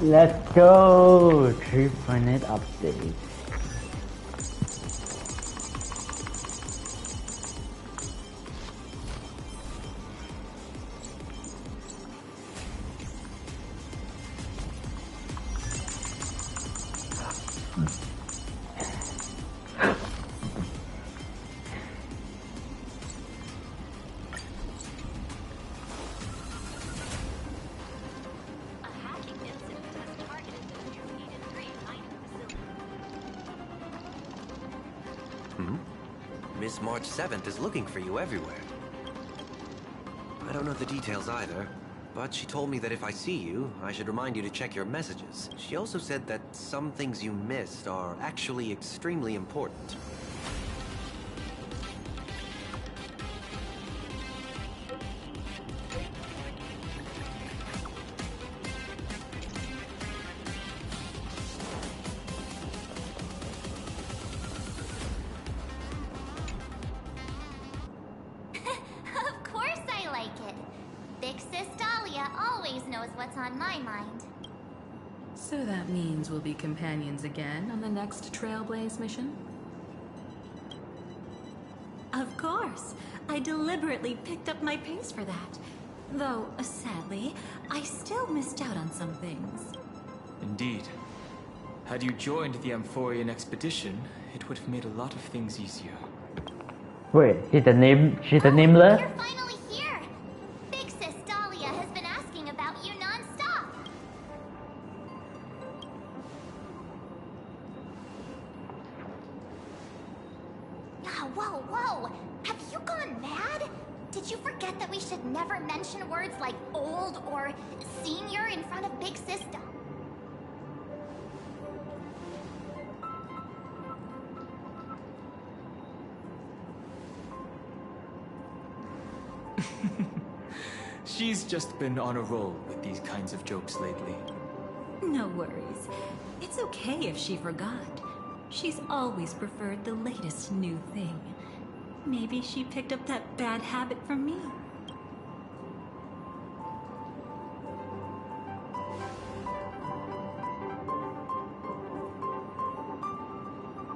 Let's go! 3.8 update. Miss March 7th is looking for you everywhere. I don't know the details either, but she told me that if I see you, I should remind you to check your messages. She also said that some things you missed are actually extremely important. So that means we'll be companions again on the next Trailblaze mission? Of course. I deliberately picked up my pace for that. Though, sadly, I still missed out on some things. Indeed. Had you joined the Amphorian expedition, it would have made a lot of things easier. Wait, she's the nameless? You're finally here! Big Sis Dahlia has been asking about you non-stop! Whoa! Have you gone mad? Did you forget that we should never mention words like old or senior in front of Big Sis Dahlia? She's just been on a roll with these kinds of jokes lately. No worries. It's okay if she forgot. She's always preferred the latest new thing. Maybe she picked up that bad habit from me.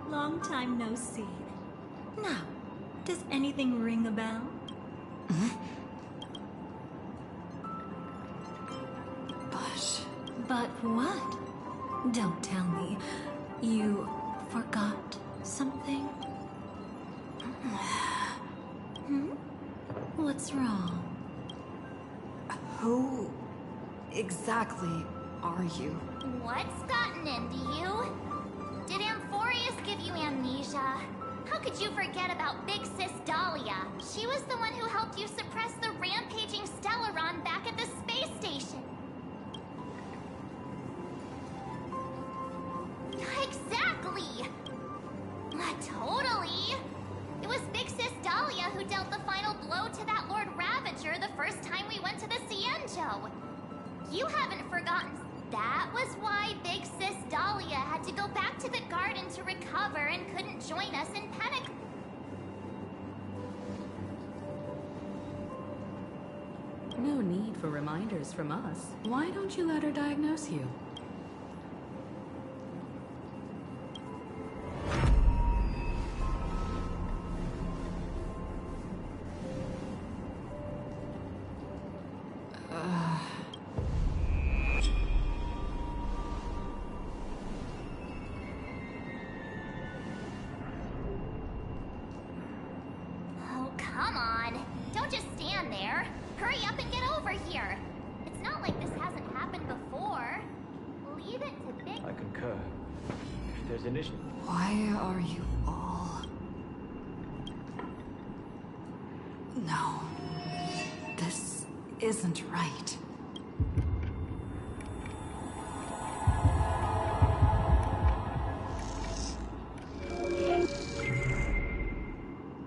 Long time no see. Now, does anything ring a bell? But what? Don't tell me. You forgot something? What's wrong? Who exactly are you? What's gotten into you? Did Amphorius give you amnesia? How could you forget about Big Sis Dahlia? She was the one who helped you suppress the rampaging Stellaron back at the space station. Exactly! Totally! It was Big Sis Dahlia who dealt the final blow to that Lord Ravager the first time we went to the Cienjo. You haven't forgotten. That was why Big Sis Dahlia had to go back to the garden to recover and couldn't join us in Panic. No need for reminders from us. Why don't you let her diagnose you? Oh, come on. Don't just stand there. Hurry up and get over here. It's not like this hasn't happened before. Leave it to Big... I concur. If there's an issue... Why are you all... No. This isn't right.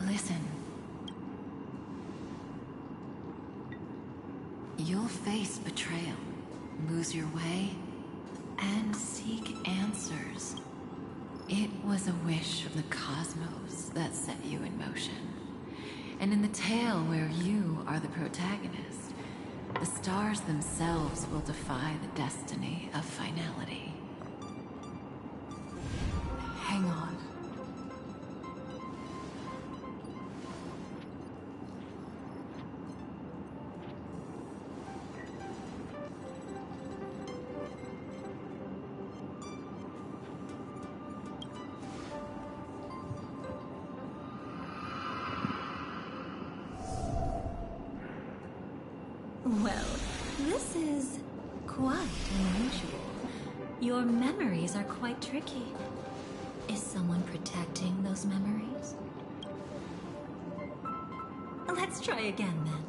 Listen. You'll face betrayal, lose your way, and seek answers. It was a wish of the cosmos that set you in motion. And in the tale where you are the protagonist, The stars themselves will defy the destiny of finality. Hang on. Well, this is quite unusual. Your memories are quite tricky. Is someone protecting those memories? Let's try again then.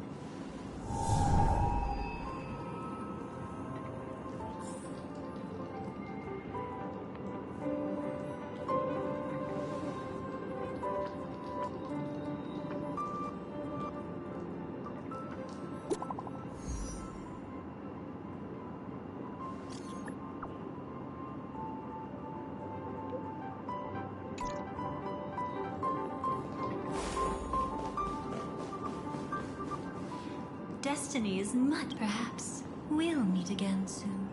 Destiny is mud, perhaps. We'll meet again soon.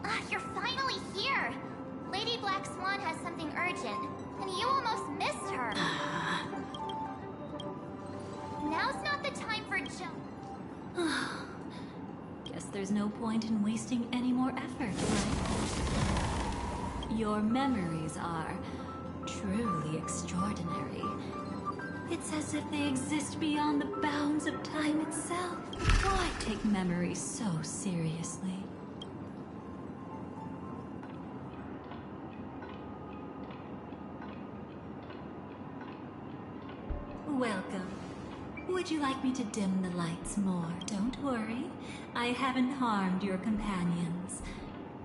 Ah, you're finally here! Lady Black Swan has something urgent, and you almost missed her. Now's not the time for Guess there's no point in wasting any more effort, right? Your memories are truly extraordinary. It's as if they exist beyond the bounds of time itself. Why take memories so seriously? Welcome. Would you like me to dim the lights more? Don't worry. I haven't harmed your companions.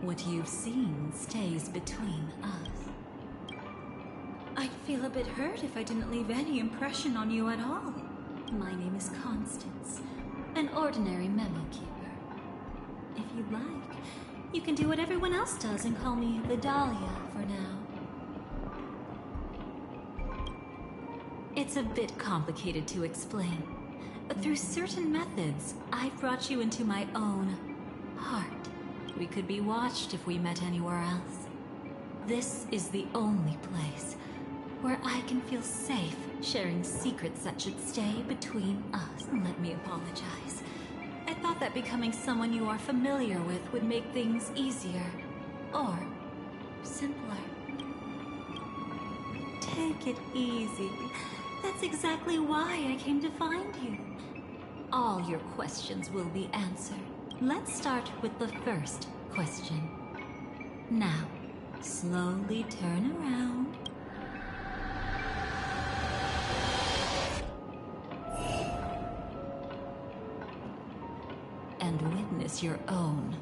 What you've seen stays between us. I'd feel a bit hurt if I didn't leave any impression on you at all. My name is Constance, an ordinary memo keeper. If you'd like, you can do what everyone else does and call me the Dahlia for now. It's a bit complicated to explain. Through certain methods, I've brought you into my own heart. We could be watched if we met anywhere else. This is the only place where I can feel safe sharing secrets that should stay between us. Let me apologize. I thought that becoming someone you are familiar with would make things easier. Or simpler. Take it easy. That's exactly why I came to find you. All your questions will be answered. Let's start with the first question. Now, slowly turn around. And witness your own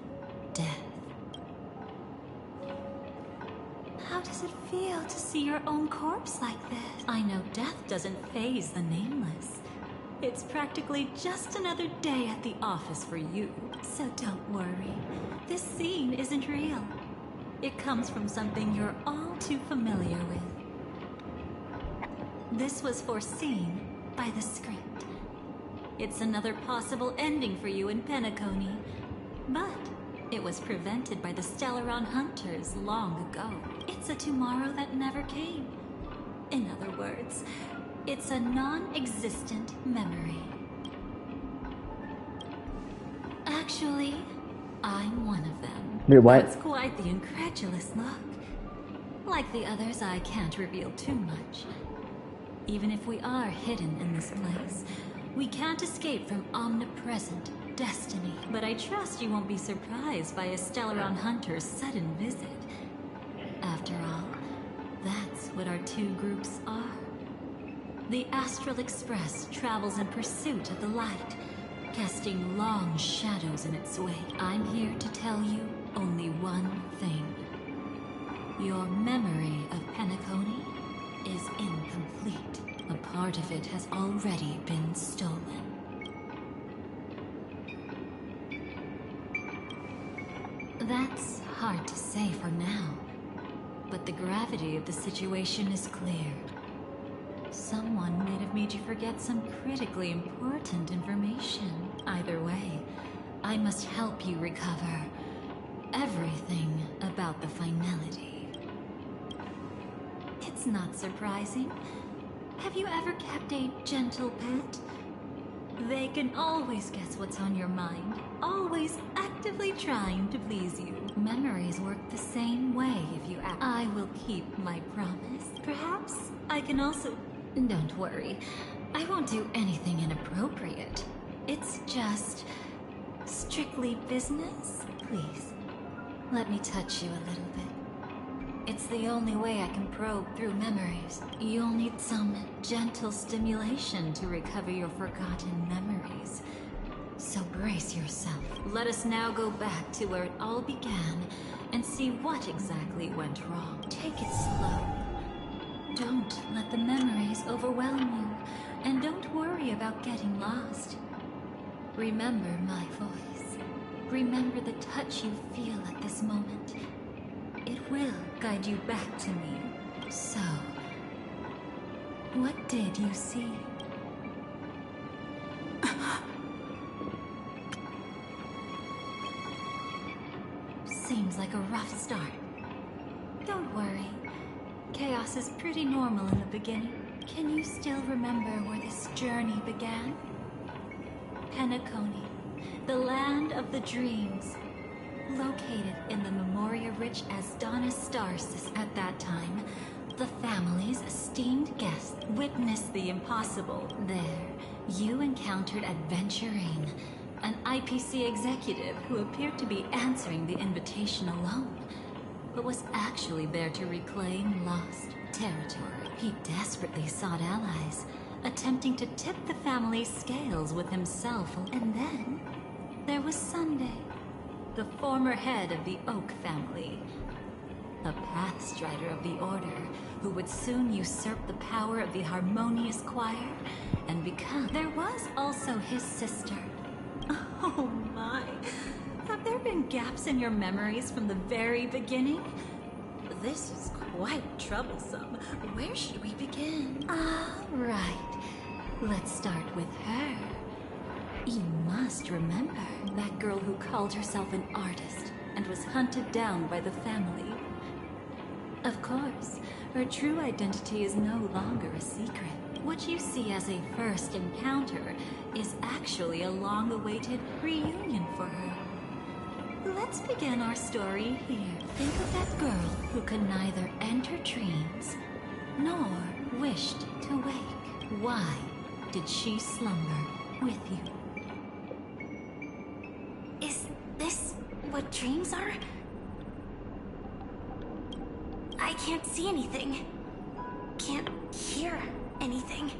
death. How does it feel to see your own corpse like this? I know death doesn't faze the nameless. It's practically just another day at the office for you. So don't worry. This scene isn't real. It comes from something you're all too familiar with. This was foreseen by the script. It's another possible ending for you in Penacony. But it was prevented by the Stellaron Hunters long ago. It's a tomorrow that never came. In other words, it's a non-existent memory. Actually, I'm one of them. Wait, what? That's quite the incredulous look. Like the others, I can't reveal too much. Even if we are hidden in this place, we can't escape from omnipresent destiny. But I trust you won't be surprised by a Stellaron Hunter's sudden visit. After all, that's what our two groups are. The Astral Express travels in pursuit of the light, casting long shadows in its wake. I'm here to tell you only one thing. Your memory of Penacony is incomplete. A part of it has already been stolen. That's hard to say for now, but the gravity of the situation is clear. someone might have made you forget some critically important information. Either way, I must help you recover everything about the finality. It's not surprising. Have you ever kept a gentle pet? They can always guess what's on your mind, always actively trying to please you. Memories work the same way if you act. I will keep my promise. Perhaps I can also... Don't worry, I won't do anything inappropriate. It's just strictly business. Please, let me touch you a little bit. It's the only way I can probe through memories. You'll need some gentle stimulation to recover your forgotten memories. So brace yourself. Let us now go back to where it all began and see what exactly went wrong. Take it slow. Don't let the memories overwhelm you, and don't worry about getting lost. Remember my voice. Remember the touch you feel at this moment. It will guide you back to me. So, what did you see? Seems like a rough start. Don't worry. Chaos is pretty normal in the beginning. Can you still remember where this journey began? Penacony, the land of the dreams. Located in the Memoria-rich Asdana star system at that time, the family's esteemed guests witnessed the impossible. There, you encountered Adventurine, an IPC executive who appeared to be answering the invitation alone, but was actually there to reclaim lost territory. He desperately sought allies, attempting to tip the family's scales with himself. And then, there was Sunday, the former head of the Oak family, a Pathstrider of the Order, who would soon usurp the power of the Harmonious Choir and become... There was also his sister. Oh my, have there been gaps in your memories from the very beginning? This is quite troublesome. Where should we begin? Right. Let's start with her. You must remember that girl who called herself an artist and was hunted down by the family. Of course, her true identity is no longer a secret. What you see as a first encounter is actually a long-awaited reunion for her. Let's begin our story here. Think of that girl who could neither enter dreams nor wished to wake. Why did she slumber with you? Is this what dreams are? I can't see anything. Can't hear anything.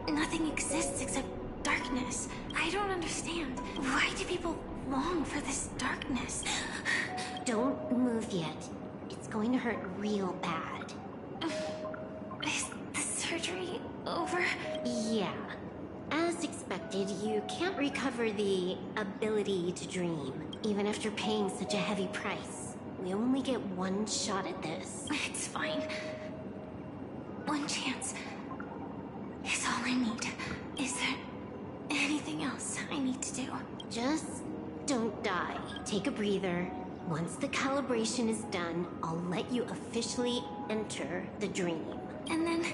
Nothing exists except darkness. I don't understand. Why do people long for this darkness? Don't move yet. It's going to hurt real bad. Is the surgery over? Yeah. As expected, you can't recover the ability to dream, even after paying such a heavy price. We only get one shot at this. It's fine. One chance is all I need. Is there anything else I need to do? Just don't die. Take a breather. Once the calibration is done, I'll let you officially enter the dream. And then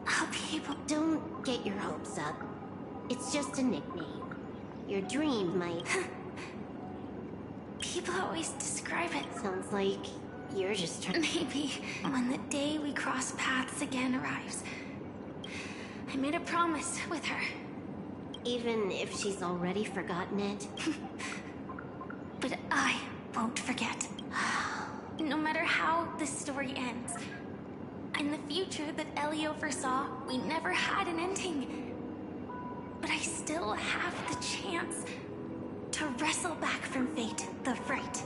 I'll be able... Don't get your hopes up. It's just a nickname. Your dream might... People always describe it. Sounds like you're just trying... Maybe when the day we cross paths again arrives, I made a promise with her. Even if she's already forgotten it? But I won't forget. No matter how this story ends. In the future that Elio foresaw, we never had an ending. But I still have the chance to wrestle back from fate, the fright.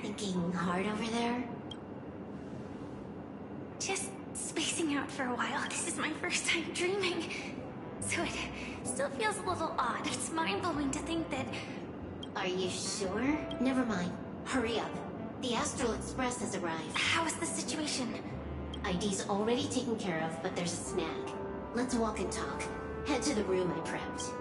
Thinking hard over there? Just spacing out for a while. This is my first time dreaming. So it still feels a little odd. It's mind-blowing to think that... Are you sure? Never mind. Hurry up. The Astral Express has arrived. How is the situation? ID's already taken care of, but there's a snag. Let's walk and talk. Head to the room I prepped.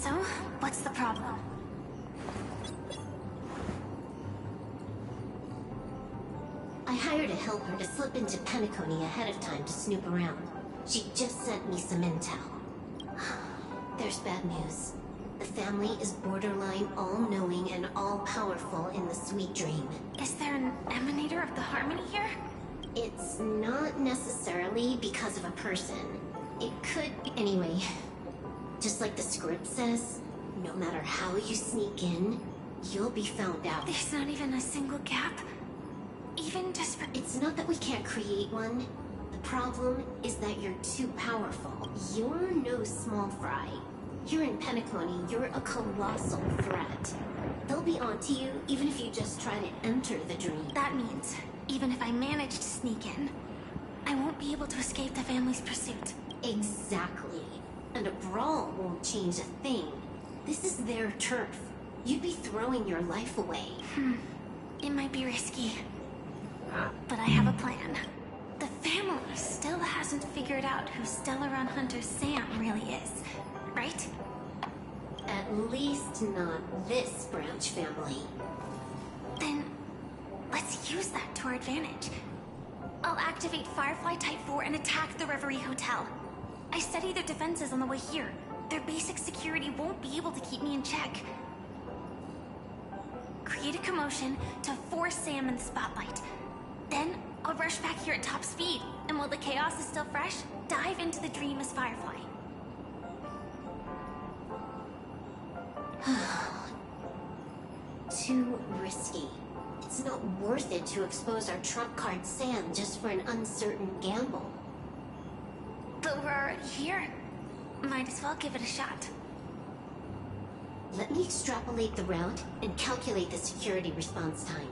So, what's the problem? I hired a helper to slip into Penacony ahead of time to snoop around. She just sent me some intel. There's bad news. The family is borderline all-knowing and all-powerful in the Sweet Dream. Is there an emanator of the Harmony here? It's not necessarily because of a person. It could... Anyway, just like the script says, no matter how you sneak in, you'll be found out. There's not even a single gap? Even just for... It's not that we can't create one. The problem is that you're too powerful. You're no small fry. Here in Penacony, you're a colossal threat. They'll be onto you even if you just try to enter the dream. That means, even if I manage to sneak in, I won't be able to escape the family's pursuit. Exactly. And a brawl won't change a thing. This is their turf. You'd be throwing your life away. It might be risky, but I have a plan. The family still hasn't figured out who Stellaron Hunter Sam really is, right? At least not this branch family. Then, let's use that to our advantage. I'll activate Firefly Type 4 and attack the Reverie Hotel. I studied their defenses on the way here. Their basic security won't be able to keep me in check. Create a commotion to force Sam in the spotlight. Then, I'll rush back here at top speed, and while the chaos is still fresh, dive into the dream as Firefly. Too risky. It's not worth it to expose our trump card Sam just for an uncertain gamble. But we're already here. Might as well give it a shot. Let me extrapolate the route and calculate the security response time.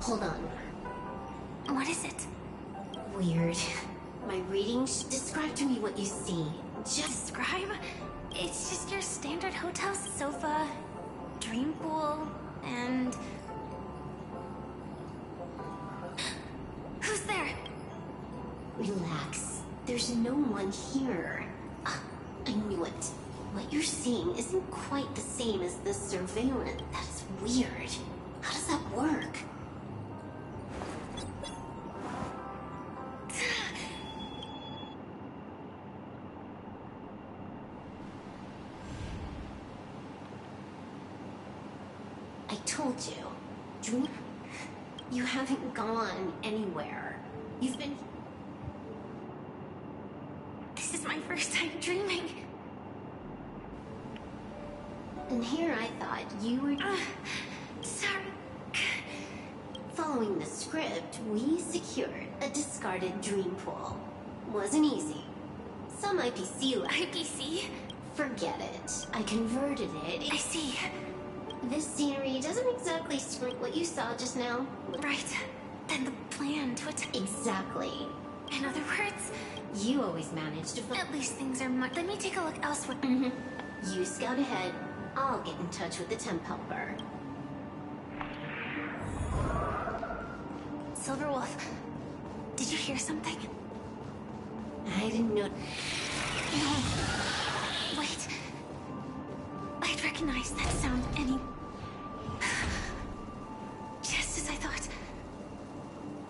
Hold on. What is it? Weird. My readings describe to me what you see. Just Describe? It's just your standard hotel sofa, dream pool, and... Who's there? relax. There's no one here. I knew it. What you're seeing isn't quite the same as the surveillance. That's weird. How does that work? I told you. Dream... You haven't gone anywhere. You've been... This is my first time dreaming. And here I thought you were... Sorry. Following the script, we secured a discarded dream pool. Wasn't easy. Some IPC... IPC? Forget it. I converted it. I see. This scenery doesn't exactly scream what you saw just now. Right. Then the plan to attack... Exactly. In other words, You always manage to... at least things are much... Let me take a look elsewhere. You scout ahead. I'll get in touch with the temp helper. Silverwolf, did you hear something? I didn't know... No. Wait. I'd recognize that sound any... Just as I thought.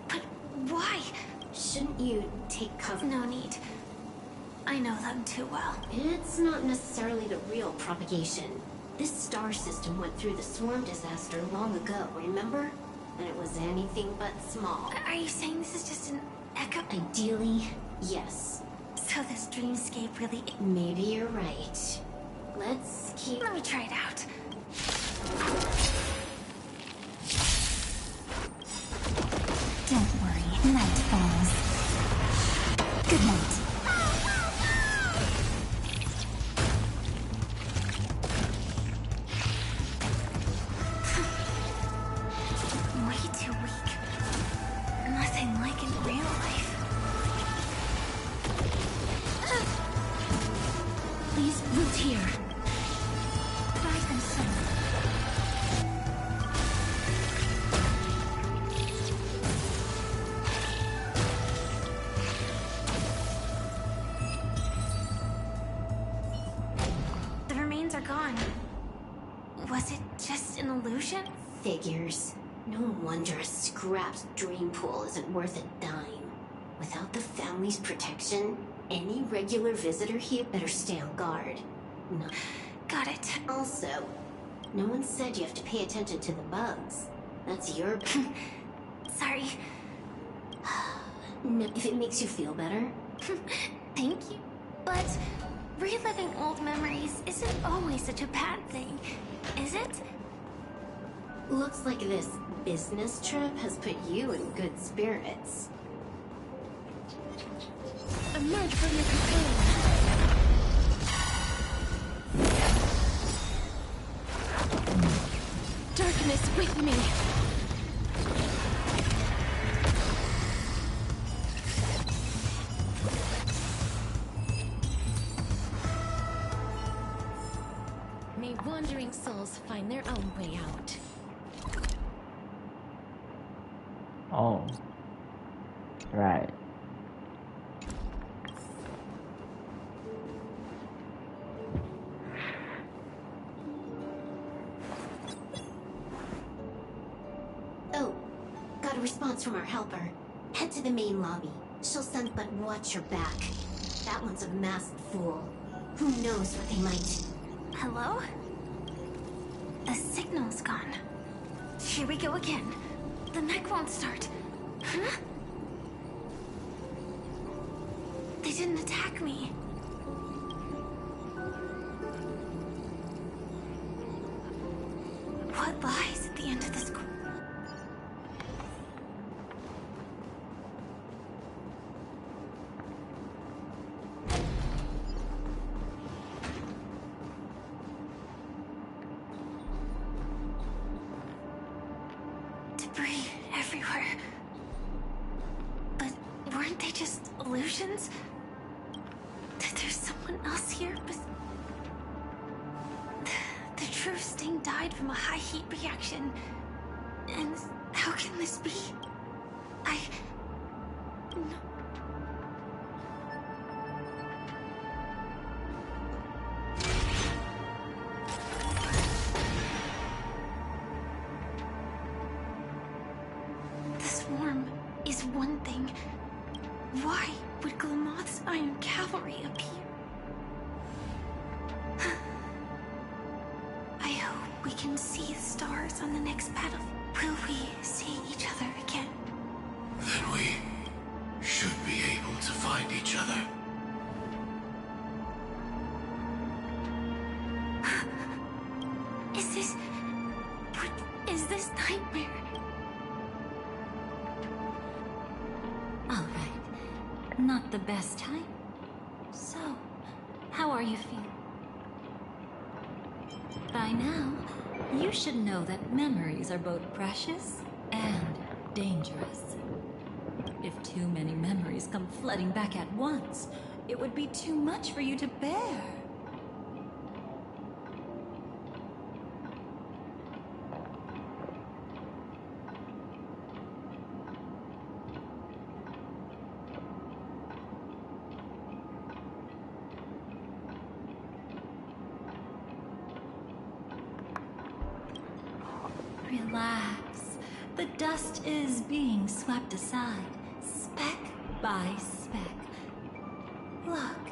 But why? Shouldn't you take cover? No need. I know them too well. It's not necessarily the real propagation. This star system went through the swarm disaster long ago, remember? And it was anything but small. Are you saying this is just an echo? Ideally, yes. So how this dreamscape really... Maybe you're right. Let's keep... Let me try it out. Don't worry, night falls. Good night. Way too weak. Nothing like in real life. Please root here. Try them some. The remains are gone. Was it just an illusion? Figures. No wonder a scrapped dream pool isn't worth a dime. Without the family's protection, any regular visitor here better stay on guard. No. Got it. Also, no one said you have to pay attention to the bugs. That's your... Sorry. No, if it makes you feel better. Thank you. But reliving old memories isn't always such a bad thing, is it? Looks like this business trip has put you in good spirits. Emerge from your cocoon. Darkness with me. May wandering souls find their own way out. Oh. Right. Oh, got a response from our helper. Head to the main lobby. She'll send, but watch your back. That one's a masked fool. Who knows what they might... Hello? The signal's gone. Here we go again. The mech won't start. Huh? They didn't attack me. What lies at the end of this... Debris everywhere. But weren't they just illusions? That there's someone else here, but... The true Sting died from a high heat reaction. And how can this be? No. The swarm is one thing. Why would Glamoth's Iron Cavalry appear? I hope we can see the stars on the next battle. Will we see each other again? Then we should be able to find each other. Is this... What is this nightmare? All right. Not the best time. So, how are you feeling? By now, you should know that memories are both precious and dangerous. If too many memories come flooding back at once, it would be too much for you to bear. Relax. The dust is being swept aside, speck by speck. Look.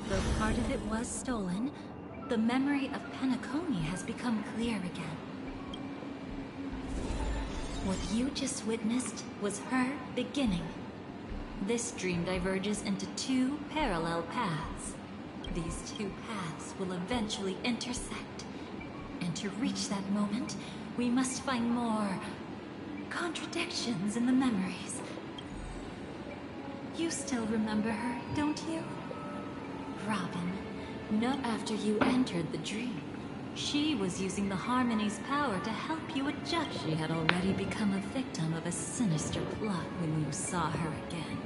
Though part of it was stolen, the memory of Penacony has become clear again. What you just witnessed was her beginning. This dream diverges into two parallel paths. These two paths will eventually intersect. And to reach that moment, we must find more contradictions in the memories. You still remember her, don't you? Robin, not after you entered the dream. She was using the Harmony's power to help you adjust. She had already become a victim of a sinister plot when you saw her again.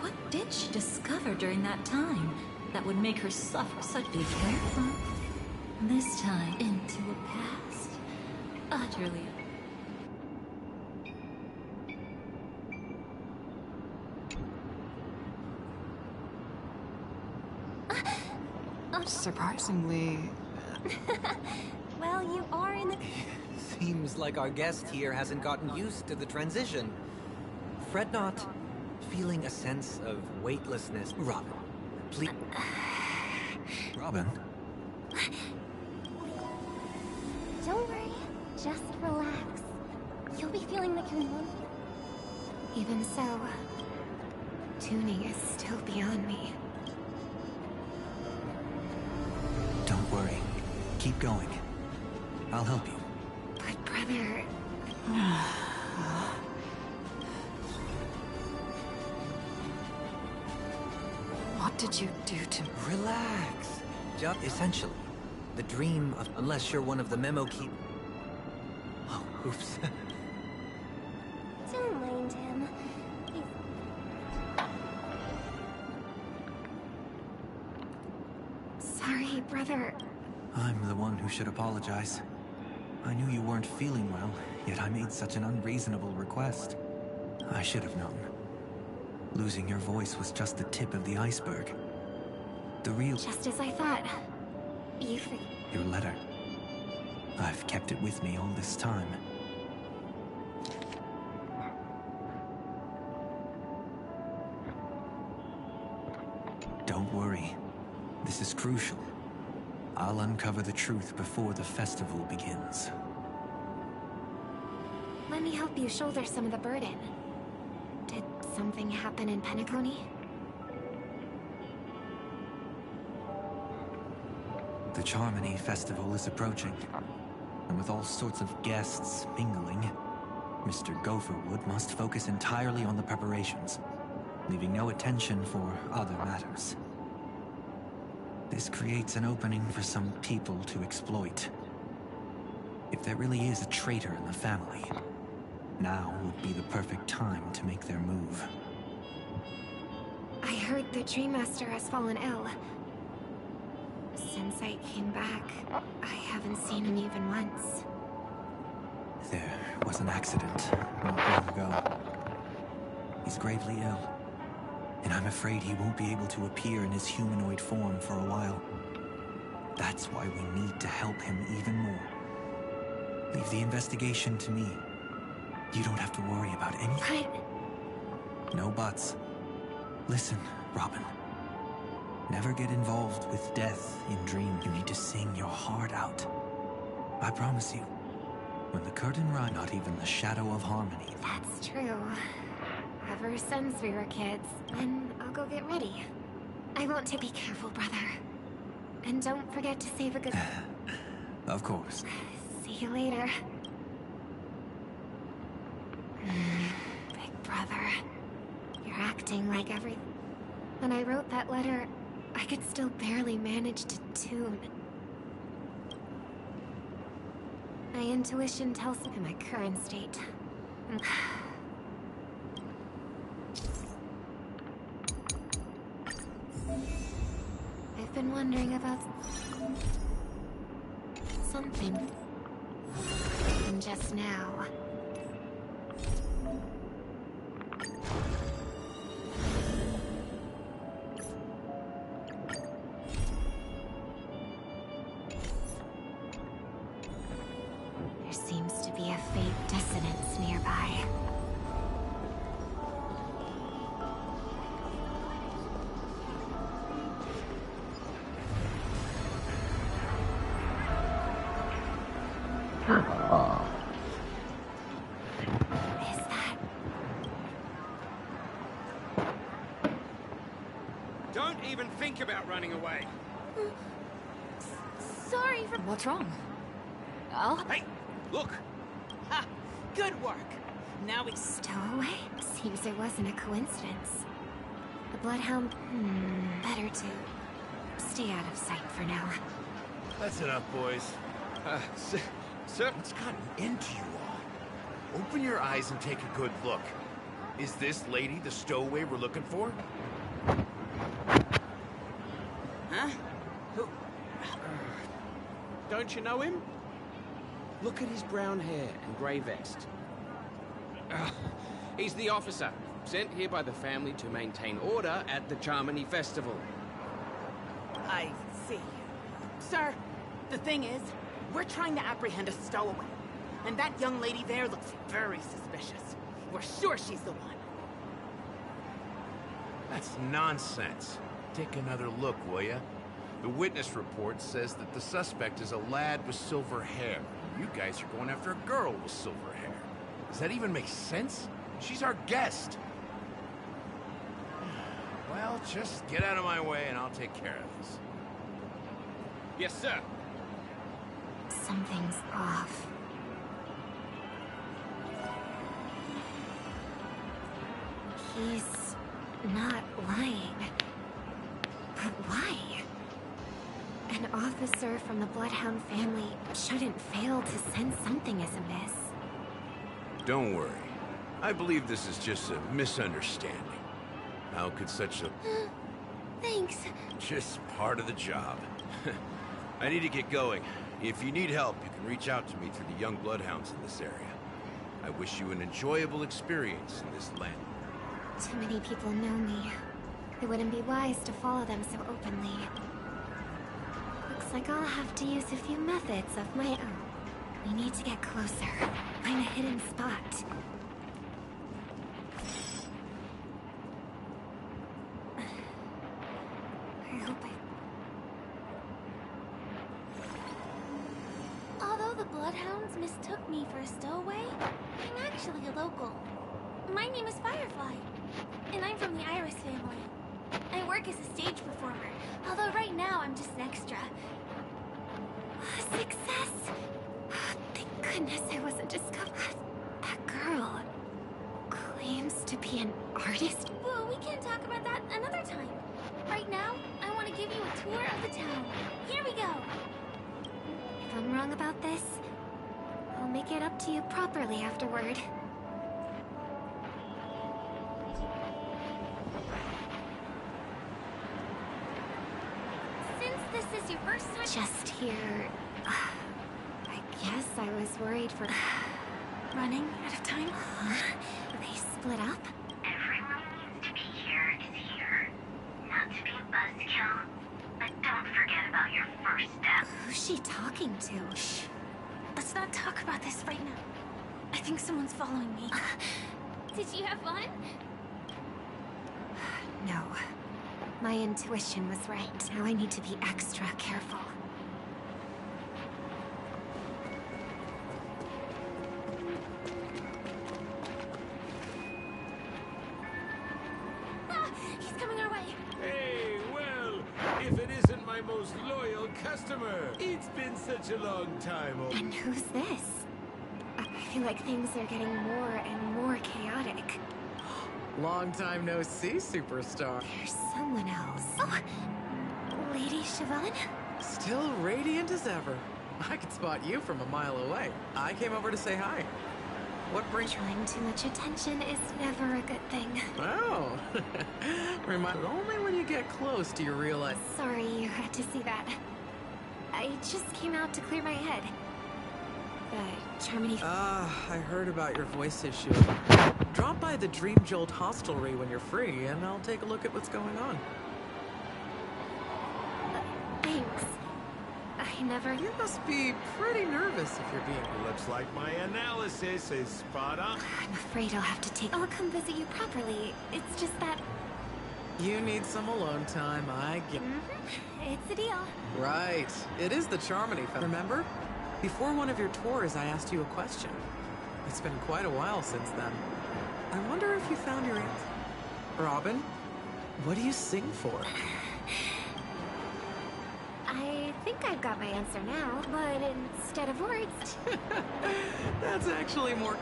What did she discover during that time that would make her suffer such? Be careful. This time into a past utterly. Surprisingly... Well, you are in the... Seems like our guest here hasn't gotten used to the transition. Fret not. Feeling a sense of weightlessness. Robin, please... Robin? Don't worry. Just relax. You'll be feeling like you're normal. Even so, tuning is still beyond me. Don't worry. Keep going. I'll help you. But brother... What did you do to me? Relax. Just essentially, the dream of... Unless you're one of the memo keep... Oh, oops. Don't mind him. Sorry, brother. I'm the one who should apologize. I knew you weren't feeling well, yet I made such an unreasonable request. I should have known. Losing your voice was just the tip of the iceberg. The real... Just as I thought. Your letter. I've kept it with me all this time. Don't worry. This is crucial. I'll uncover the truth before the festival begins. Let me help you shoulder some of the burden. Did something happen in Penacony? The Charmony Festival is approaching, and with all sorts of guests mingling, Mr. Gopherwood must focus entirely on the preparations, leaving no attention for other matters. This creates an opening for some people to exploit. If there really is a traitor in the family, now would be the perfect time to make their move. I heard the Dream Master has fallen ill. Since I came back, I haven't seen him even once. There was an accident not long ago. He's gravely ill, and I'm afraid he won't be able to appear in his humanoid form for a while. That's why we need to help him even more. Leave the investigation to me. You don't have to worry about anything. But... No buts. Listen, Robin. Never get involved with death in dreams. You need to sing your heart out. I promise you, when the curtain rises, not even the shadow of harmony. That's true. Ever since we were kids. And I'll go get ready. I want to be careful, brother. And don't forget to save a good... Of course. See you later. Big brother. You're acting like every... When I wrote that letter, I could still barely manage to tune. My intuition tells me in my current state. I've been wondering about something. And just now. There seems to be a faint dissonance nearby. even think about running away. Sorry for... What's wrong? Oh? Hey, look. Ha! Good work. Now we... Stowaway? Seems it wasn't a coincidence. The Bloodhound... better to stay out of sight for now. That's enough, boys. Sir, What's gotten into you all? Open your eyes and take a good look. Is this lady the stowaway we're looking for? Huh? Who? don't you know him? Look at his brown hair and grey vest. He's the officer, sent here by the family to maintain order at the Charmony Festival. I see. Sir, the thing is, we're trying to apprehend a stowaway. And that young lady there looks very suspicious. We're sure she's the one. That's nonsense. Take another look, will ya? The witness report says that the suspect is a lad with silver hair. You guys are going after a girl with silver hair. Does that even make sense? She's our guest. Well, just get out of my way and I'll take care of this. Yes, sir. Something's off. He's not lying. But why? An officer from the Bloodhound family shouldn't fail to sense something is amiss. Don't worry. I believe this is just a misunderstanding. How could such a... Thanks. Just part of the job. I need to get going. If you need help, you can reach out to me through the young bloodhounds in this area. I wish you an enjoyable experience in this land. Too many people know me. It wouldn't be wise to follow them so openly. Looks like I'll have to use a few methods of my own. We need to get closer. Find a hidden spot. I hope Although the Bloodhounds mistook me for a stowaway, I'm actually a local. My name is Firefly, and I'm from the Iris family. I work as a stage performer, although right now I'm just an extra. Success! Thank goodness I wasn't discovered. That girl claims to be an artist. Well, we can talk about that another time. Right now, I want to give you a tour of the town. Here we go. If I'm wrong about this, I'll make it up to you properly afterward. Since this is your first time... Just here... I guess I was worried for... Running out of time? They split up? Everyone needs to be here is here. Not to be a buzzkill, but don't forget about your first step. Who's she talking to? Shh. Let's not talk about this right now. I think someone's following me. Did you have fun? No. My intuition was right. Now I need to be extra careful. Ah, he's coming our way. Hey, well, if it isn't my most loyal customer. It's been such a long time. And who's this? I feel like things are getting more and more chaotic. Long time no see, superstar. There's someone else. Oh! Lady Siobhan? Still radiant as ever. I could spot you from a mile away. I came over to say hi. What brings... Drawing too much attention is never a good thing. Oh. Only when you get close do you realize... Sorry you had to see that. I just came out to clear my head. The Charmony... I heard about your voice issue. Drop by the Dream Jolt hostelry when you're free, and I'll take a look at what's going on. Thanks. I never... You must be pretty nervous if you're being... Looks like my analysis is spot on. I'm afraid I'll have to take... I'll come visit you properly. It's just that... You need some alone time, I get... It's a deal. Right. It is the Charmony Festival. Remember? Before one of your tours, I asked you a question. It's been quite a while since then. I wonder if you found your answer. Robin, what do you sing for? think I've got my answer now, but instead of words... That's actually more...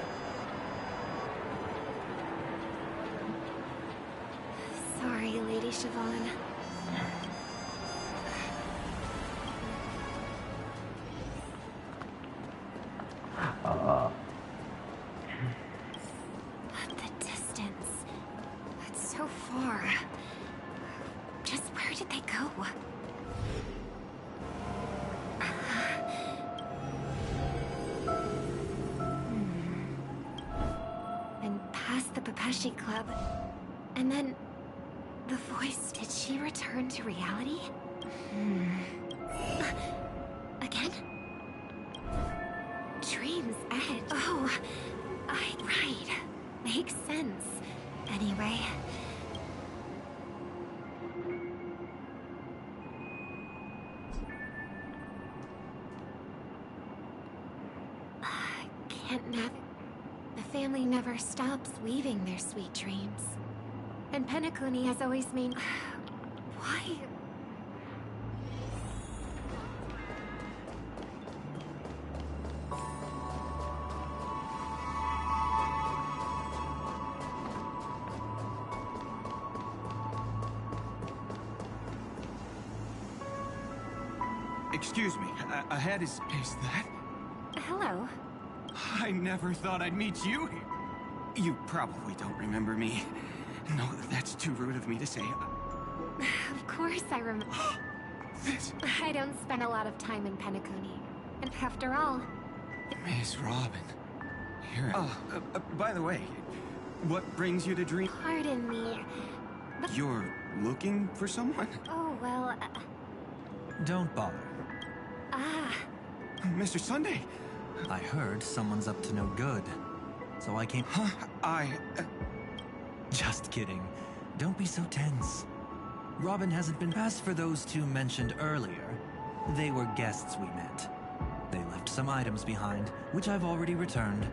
Sorry, Lady Siobhan. But the distance... It's so far. Just where did they go? And past the Papeshi Club. And then... the voice, did she return to reality? Again? Dream's Edge. Oh, right. Makes sense. Anyway. The family never stops weaving their sweet dreams. And Penacony has always made... Why? Excuse me, ahead is that? Hello. I never thought I'd meet you here. You probably don't remember me. No, that's too rude of me to say. Of course I remember. I don't spend a lot of time in Penacony. And after all... Miss Robin. Here. By the way, what brings you to Dream? Pardon me. But... You're looking for someone? Oh, well... Don't bother. Mr. Sunday! I heard someone's up to no good. So I came... Huh? Just kidding. Don't be so tense. Robin hasn't been passed for those two mentioned earlier. They were guests we met. They left some items behind, which I've already returned.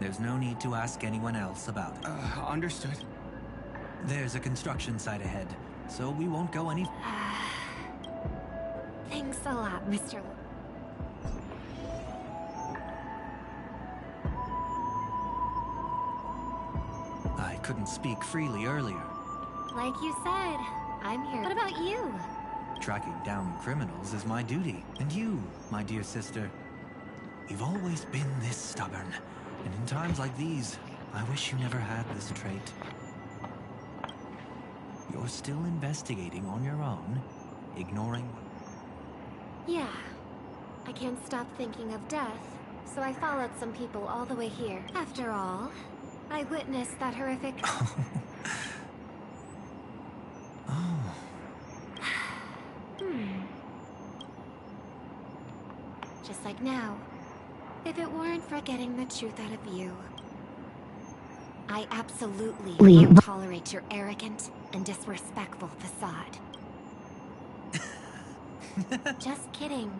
There's no need to ask anyone else about it. Understood. There's a construction site ahead, so we won't go any... Thanks a lot, Mr. I couldn't speak freely earlier. Like you said, I'm here. What about you? Tracking down criminals is my duty. And you, my dear sister, you've always been this stubborn. And in times like these, I wish you never had this trait. You're still investigating on your own, ignoring... Yeah. I can't stop thinking of death, so I followed some people all the way here. After all, I witnessed that horrific... Just like now. If it weren't for getting the truth out of you, I absolutely won't tolerate your arrogant and disrespectful facade. Just kidding.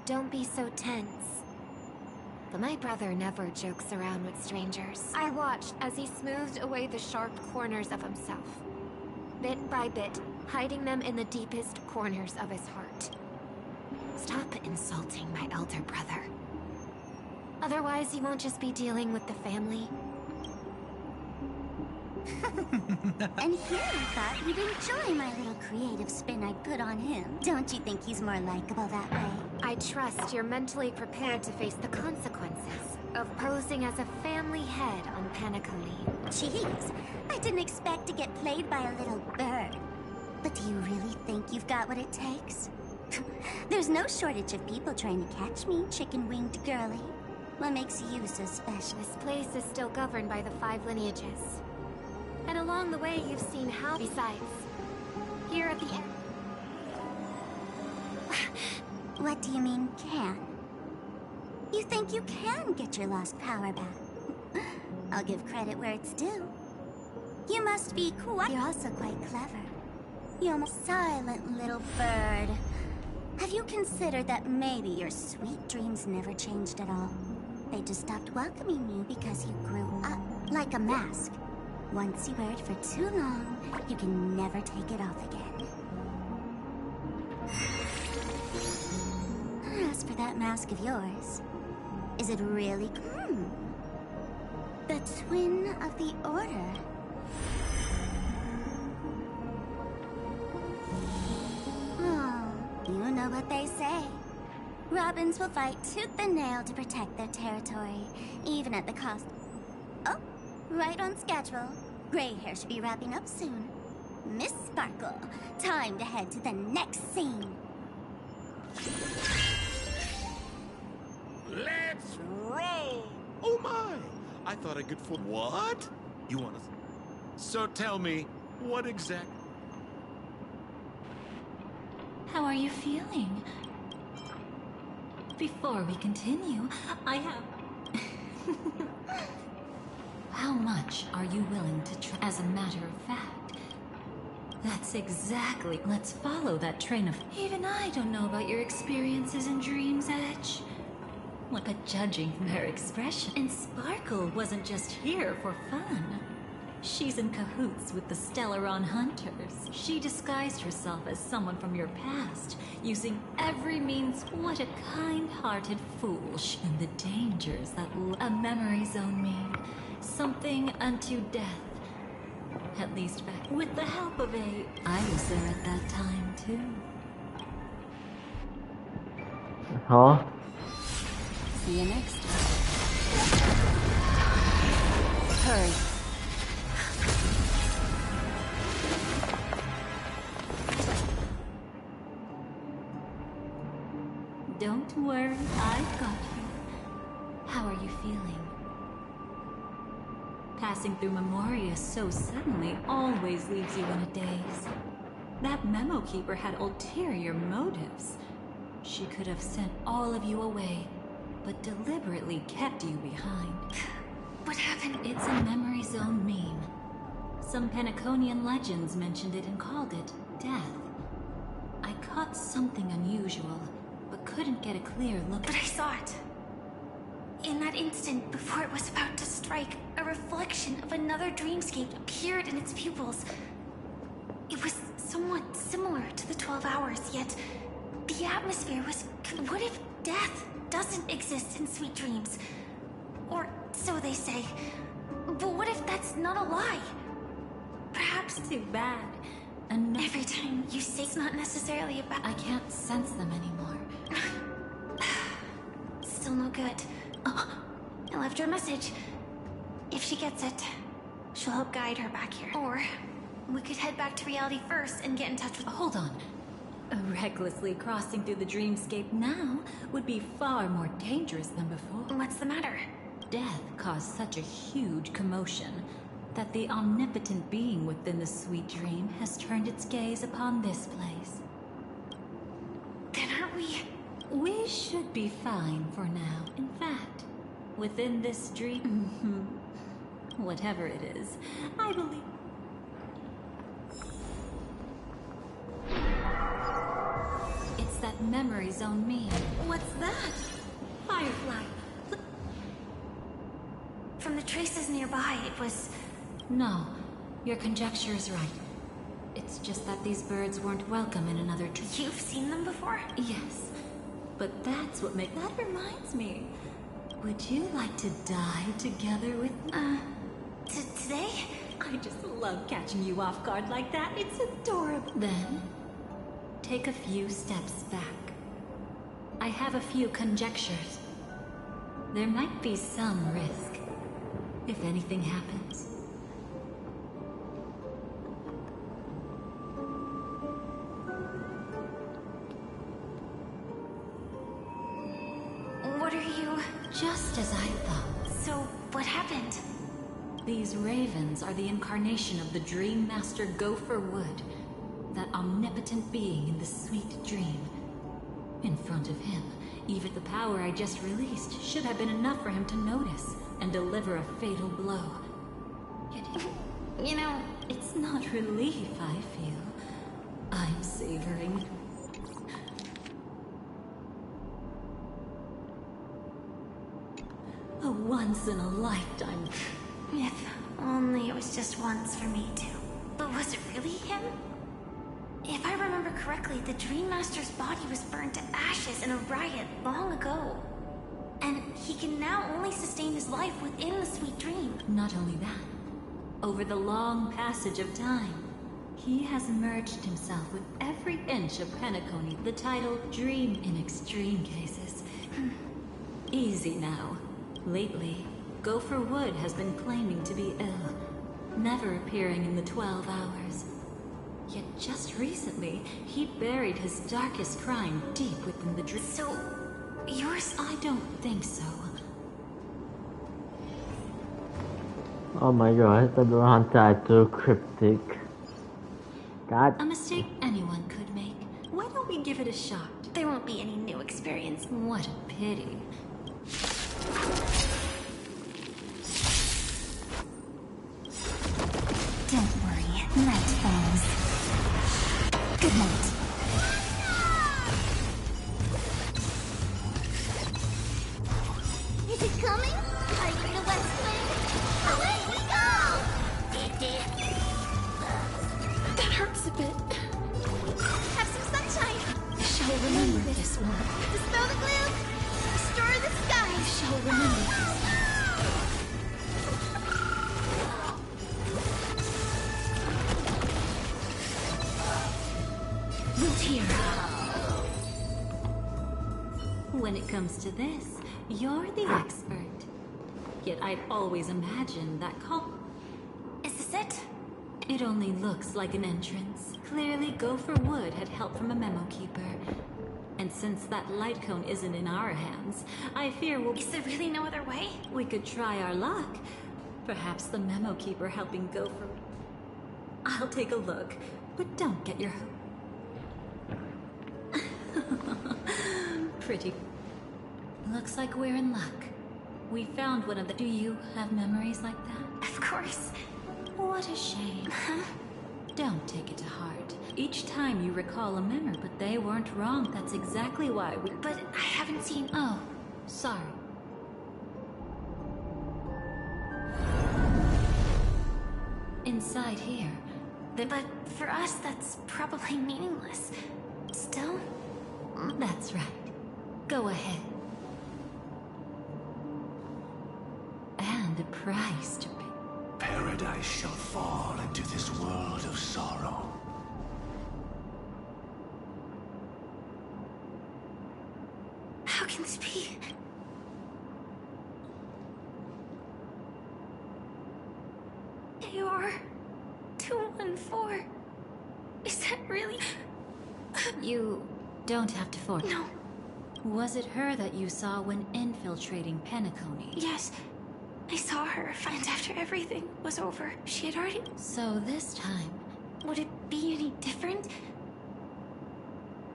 Don't be so tense. But my brother never jokes around with strangers. I watched as he smoothed away the sharp corners of himself. Bit by bit, hiding them in the deepest corners of his heart. Stop insulting my elder brother. Otherwise, you won't just be dealing with the family. And here I thought you'd enjoy my little creative spin I put on him. Don't you think he's more likable that way? I trust you're mentally prepared to face the consequences of posing as a family head on Penacony. Jeez, I didn't expect to get played by a little bird. But do you really think you've got what it takes? There's no shortage of people trying to catch me, chicken-winged girly. What makes you so special? This place is still governed by the 5 lineages. And along the way, you've seen how... Besides, here at the end... What do you mean, can? You think you can get your lost power back? I'll give credit where it's due. You must be quite... You're also quite clever. You're a silent little bird. Have you considered that maybe your sweet dreams never changed at all? They just stopped welcoming you because you grew up like a mask. Once you wear it for too long, you can never take it off again. that mask of yours. Is it really... The twin of the Order. Oh, you know what they say. Robins will fight tooth and nail to protect their territory, even at the cost... Oh, right on schedule. Gray hair should be wrapping up soon. Miss Sparkle, time to head to the next scene. Let's roll! Oh my! I thought I could What? You want to... So tell me, what exact... How are you feeling? Before we continue, I have... How much are you willing to try? As a matter of fact, that's exactly... Let's follow that train of... Even I don't know about your experiences in Dream's Edge. But judging from her expression... And Sparkle wasn't just here for fun. She's in cahoots with the Stellaron Hunters. She disguised herself as someone from your past, using every means. What a kind-hearted fool. And the dangers that a memory zone mean. Something unto death. At least back with the help of a... I was there at that time, too. Huh? See you next time. Hurry. Don't worry, I've got you. How are you feeling? Passing through Memoria so suddenly always leaves you in a daze. That memo keeper had ulterior motives. She could have sent all of you away, but deliberately kept you behind. What happened? It's a memory zone meme. Some Penaconian legends mentioned it and called it death. I caught something unusual, but couldn't get a clear look. But I saw it. In that instant, before it was about to strike, a reflection of another dreamscape appeared in its pupils. It was somewhat similar to the 12 Hours, yet the atmosphere was... What if death doesn't exist in sweet dreams? Or so they say. But what if that's not a lie? Perhaps... Too bad. Every time you say it's not necessarily about... I can't sense them anymore. Still no good. I left her a message. If she gets it, she'll help guide her back here. Or we could head back to reality first and get in touch with... Hold on. Recklessly crossing through the dreamscape now would be far more dangerous than before. What's the matter? Death caused such a huge commotion that the omnipotent being within the sweet dream has turned its gaze upon this place. Then aren't we... We should be fine for now. In fact, within this dream... whatever it is, I believe... It's that memory zone meme. What's that? Firefly. From the traces nearby, it was... No, your conjecture is right. It's just that these birds weren't welcome in another dream. You've seen them before? Yes. But that's what makes... That reminds me. Would you like to die together with me? Today? I just love catching you off guard like that. It's adorable. Then, take a few steps back. I have a few conjectures. There might be some risk, if anything happens. What are you... Just as I thought. So, what happened? These ravens are the incarnation of the Dream Master Gopher Wood, that omnipotent being in the sweet dream. In front of him, even the power I just released should have been enough for him to notice and deliver a fatal blow. Yet, you know, it's not relief I feel. I'm savoring. A once-in-a-lifetime. If only it was just once for me too. But was it really him? If I remember correctly, the Dream Master's body was burned to ashes in a riot long ago. And he can now only sustain his life within the sweet dream. Not only that, over the long passage of time, he has merged himself with every inch of Penacony, the title Dream in extreme cases. Easy now. Lately, Gopher Wood has been claiming to be ill, never appearing in the 12 hours. Yet just recently, he buried his darkest crime deep within the dream. So, yours? I don't think so. Oh my god, the Honkai too cryptic. God. A mistake anyone could make. Why don't we give it a shot? There won't be any new experience. What a pity. Don't worry, night falls. Good night. Is it coming? Are you the West Wind? Away we go! That hurts a bit. Have some sunshine! Shall remember this one. Dispel the gloom! Restore the sky! Shall remember this. When it comes to this, you're the expert. Yet I'd always imagined that Is this it? It only looks like an entrance. Clearly, Gopher Wood had help from a memo keeper. And since that light cone isn't in our hands, I fear we'll... Is there really no other way? We could try our luck. Perhaps the memo keeper helping Gopher... I'll take a look, but don't get your... Pretty. Looks like we're in luck. We found one of the... Do you have memories like that? Of course. What a shame. Don't take it to heart. Each time you recall a memory, but they weren't wrong. That's exactly why we... But I haven't seen... Oh, sorry. Inside here... But for us, that's probably meaningless. Still? That's right. Go ahead. And a price to pay. Paradise shall fall into this world of sorrow. How can this be? AR 214. Is that really... You don't have to force. No. Was it her that you saw when infiltrating Penacony? Yes. I saw her, and after everything was over, she had already... So this time... Would it be any different?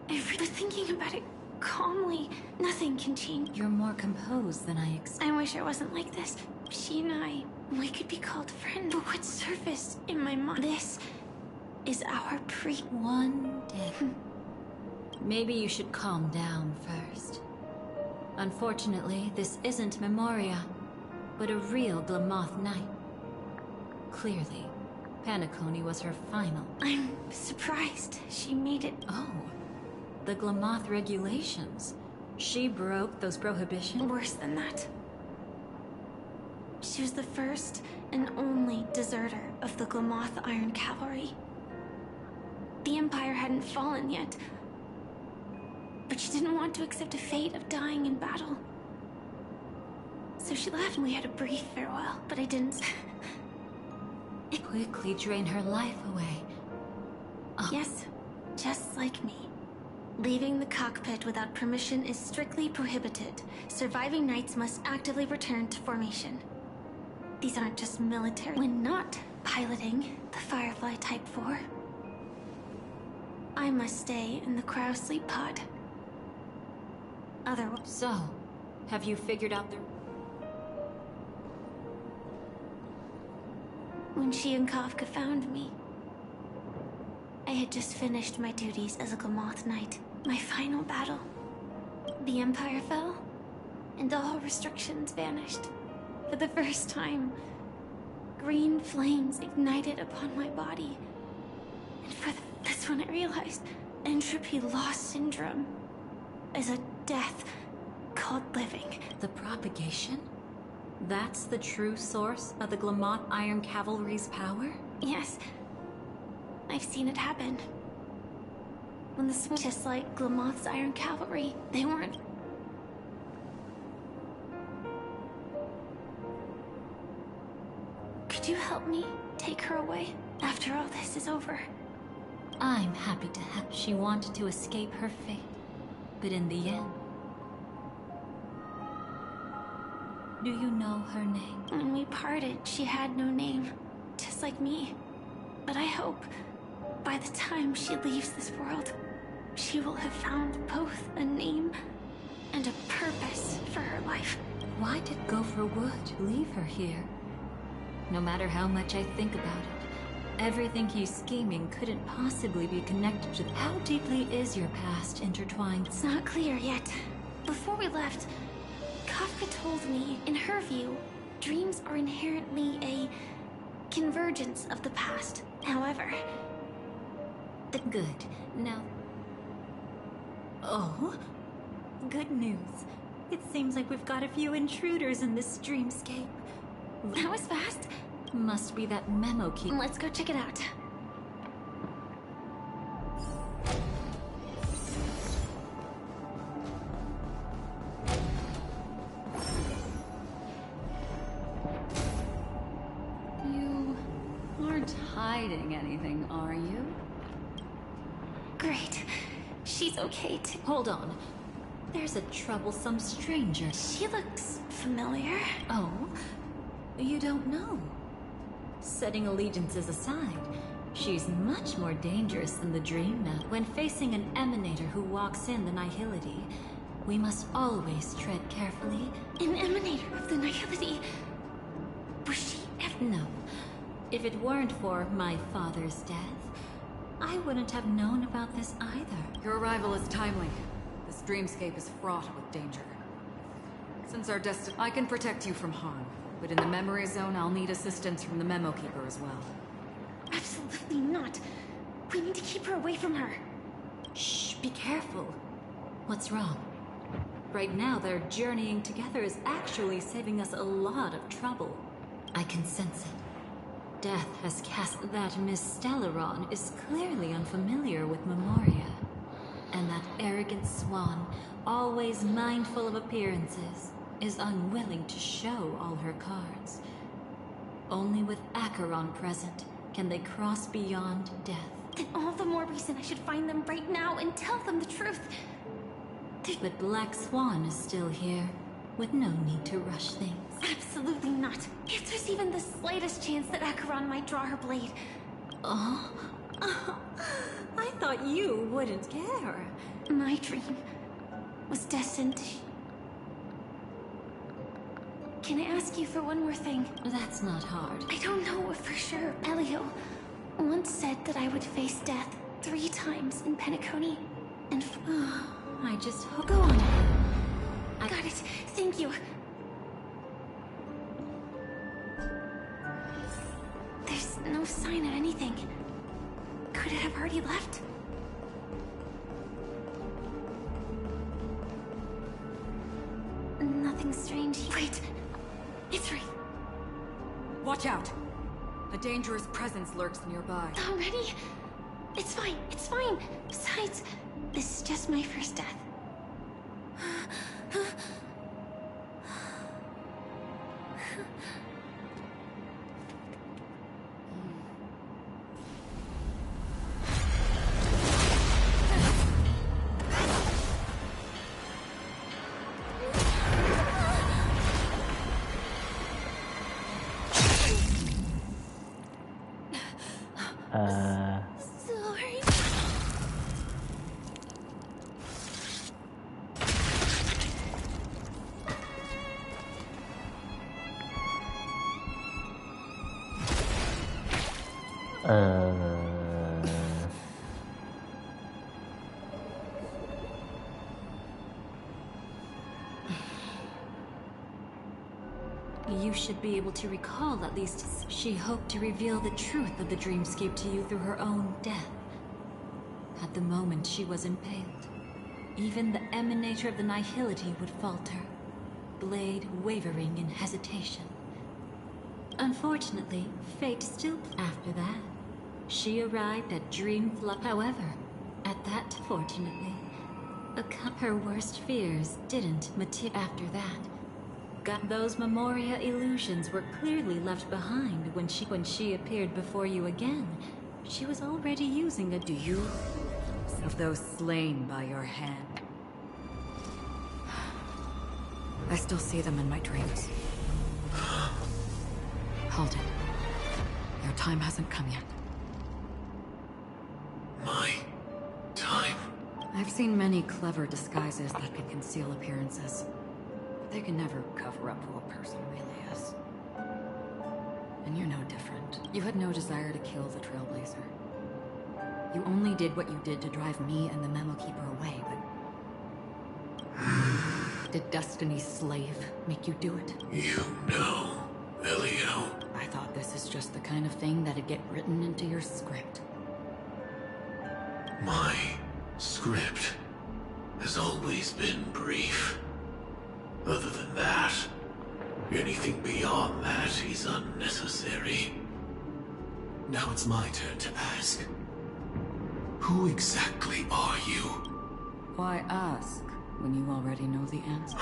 But thinking about it calmly, nothing can change. You're more composed than I expected. I wish I wasn't like this. She and we could be called friends. But what surfaced in my mind? This is our One day. Maybe you should calm down first. Unfortunately, this isn't Memoria, but a real Glamoth night. Clearly, Penacony was her final. I'm surprised she made it. Oh, the Glamoth regulations. She broke those prohibitions? Worse than that. She was the first and only deserter of the Glamoth Iron Cavalry. The Empire hadn't fallen yet, but she didn't want to accept a fate of dying in battle. So she left and we had a brief farewell, but I didn't... It quickly drained her life away. Oh. Yes, just like me. Leaving the cockpit without permission is strictly prohibited. Surviving knights must actively return to formation. These aren't just military. When not piloting the Firefly Type 4, I must stay in the cryo sleep pod. Otherwise... So, have you figured out the... When she and Kafka found me, I had just finished my duties as a Glamoth Knight. My final battle. The Empire fell, and all restrictions vanished. For the first time, green flames ignited upon my body. And for the That's when I realized entropy loss syndrome is a death called living. The propagation? That's the true source of the Glamoth Iron Cavalry's power? Yes. I've seen it happen. When the switch, just like Glamoth's Iron Cavalry, they weren't. Could you help me take her away after all this is over? I'm happy to help. She wanted to escape her fate, but in the end... Do you know her name? When we parted, she had no name, just like me. But I hope, by the time she leaves this world, she will have found both a name and a purpose for her life. Why did Gopher Wood leave her here? No matter how much I think about it, everything he's scheming couldn't possibly be connected to... How deeply is your past intertwined? It's not clear yet. Before we left, Kafka told me, in her view, dreams are inherently a convergence of the past. However... Good. Now... Oh? Good news. It seems like we've got a few intruders in this dreamscape. That was fast. Must be that memo key. Let's go check it out. You aren't hiding anything, are you? Great. She's okay too. Hold on. There's a troublesome stranger. She looks familiar. Oh? You don't know? Setting allegiances aside, she's much more dangerous than the Dream Map. When facing an emanator who walks in the Nihility, we must always tread carefully. An emanator of the Nihility? Was she ever? No. If it weren't for my father's death, I wouldn't have known about this either. Your arrival is timely. This dreamscape is fraught with danger. Since our destiny, I can protect you from harm. But in the memory zone, I'll need assistance from the Memo Keeper as well. Absolutely not. We need to keep her away from her. Shh, be careful. What's wrong? Right now, their journeying together is actually saving us a lot of trouble. I can sense it. Death has cast that Miss Stellaron is clearly unfamiliar with Memoria. And that arrogant swan, always mindful of appearances, is unwilling to show all her cards. Only with Acheron present can they cross beyond death. Then all the more reason I should find them right now and tell them the truth. But Black Swan is still here, with no need to rush things. Absolutely not. If there's even the slightest chance that Acheron might draw her blade. Oh, I thought you wouldn't care. My dream was destined to... Can I ask you for one more thing? That's not hard. I don't know for sure. Elio once said that I would face death 3 times in Penacony. And I just hope... Go on. I got it. Thank you. There's no sign of anything. Could it have already left? Nothing strange. Wait. It's right. Watch out! A dangerous presence lurks nearby. Already? It's fine. It's fine. Besides, this is just my first death. Sorry. You should be able to recall at least. She hoped to reveal the truth of the dreamscape to you through her own death. At the moment she was impaled, even the emanator of the nihility would falter, blade wavering in hesitation. Unfortunately, fate still. After that, she arrived at Dreamflux. However, at that, fortunately, her worst fears didn't materialize. After that, those Memoria illusions were clearly left behind when she appeared before you again. She was already using a. Do you of those slain by your hand? I still see them in my dreams. Hold it. Your time hasn't come yet. My time? I've seen many clever disguises that can conceal appearances, but they can never cover up who a person really is. And you're no different. You had no desire to kill the Trailblazer. You only did what you did to drive me and the Memo Keeper away, but... Did Destiny's slave make you do it? You know, Elio. I thought this is just the kind of thing that'd get written into your script. My script has always been brief. Other than that, anything beyond that is unnecessary. Now it's my turn to ask. Who exactly are you? Why ask when you already know the answer?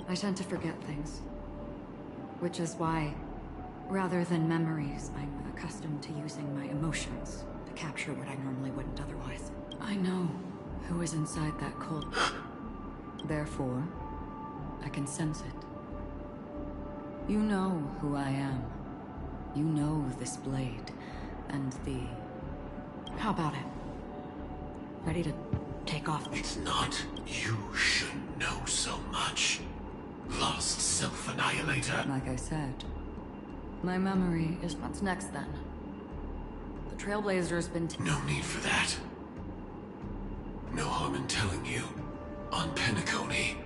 I tend to forget things. Which is why, rather than memories, I'm accustomed to using my emotions to capture what I normally wouldn't otherwise. I know who is inside that cold. Therefore, I can sense it. You know who I am. You know this blade, and the... How about it? Ready to take off? It's not you should know so much. Lost self-annihilator. Like I said, my memory is what's next then. The Trailblazer's been... No need for that. No harm in telling you. On Penacony,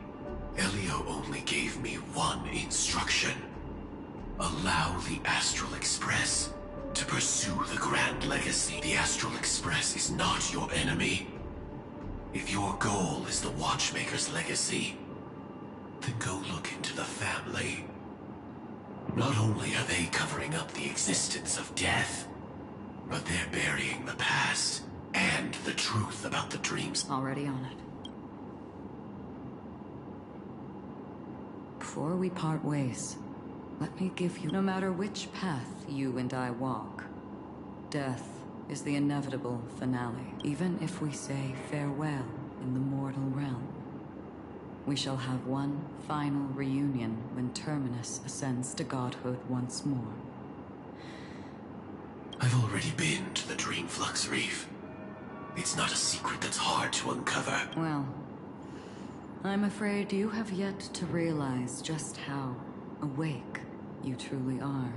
Elio only gave me one instruction. Allow the Astral Express to pursue the Grand Legacy. The Astral Express is not your enemy. If your goal is the Watchmaker's legacy, then go look into the family. Not only are they covering up the existence of death, but they're burying the past and the truth about the dreams. Already on it. Before we part ways, let me give you... No matter which path you and I walk, death is the inevitable finale. Even if we say farewell in the mortal realm, we shall have one final reunion when Terminus ascends to godhood once more. I've already been to the Dreamflux Reef. It's not a secret that's hard to uncover. Well, I'm afraid you have yet to realize just how awake you truly are.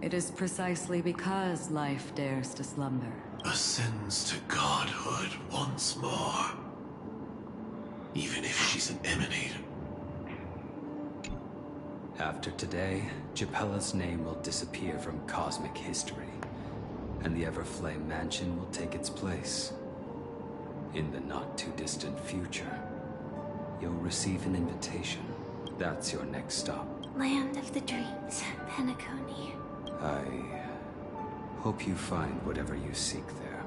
It is precisely because life dares to slumber. Ascends to godhood once more. Even if she's an emanator. After today, Japella's name will disappear from cosmic history, and the Everflame Mansion will take its place. In the not-too-distant future, you'll receive an invitation. That's your next stop. Land of the Dreams, Penacony. I hope you find whatever you seek there.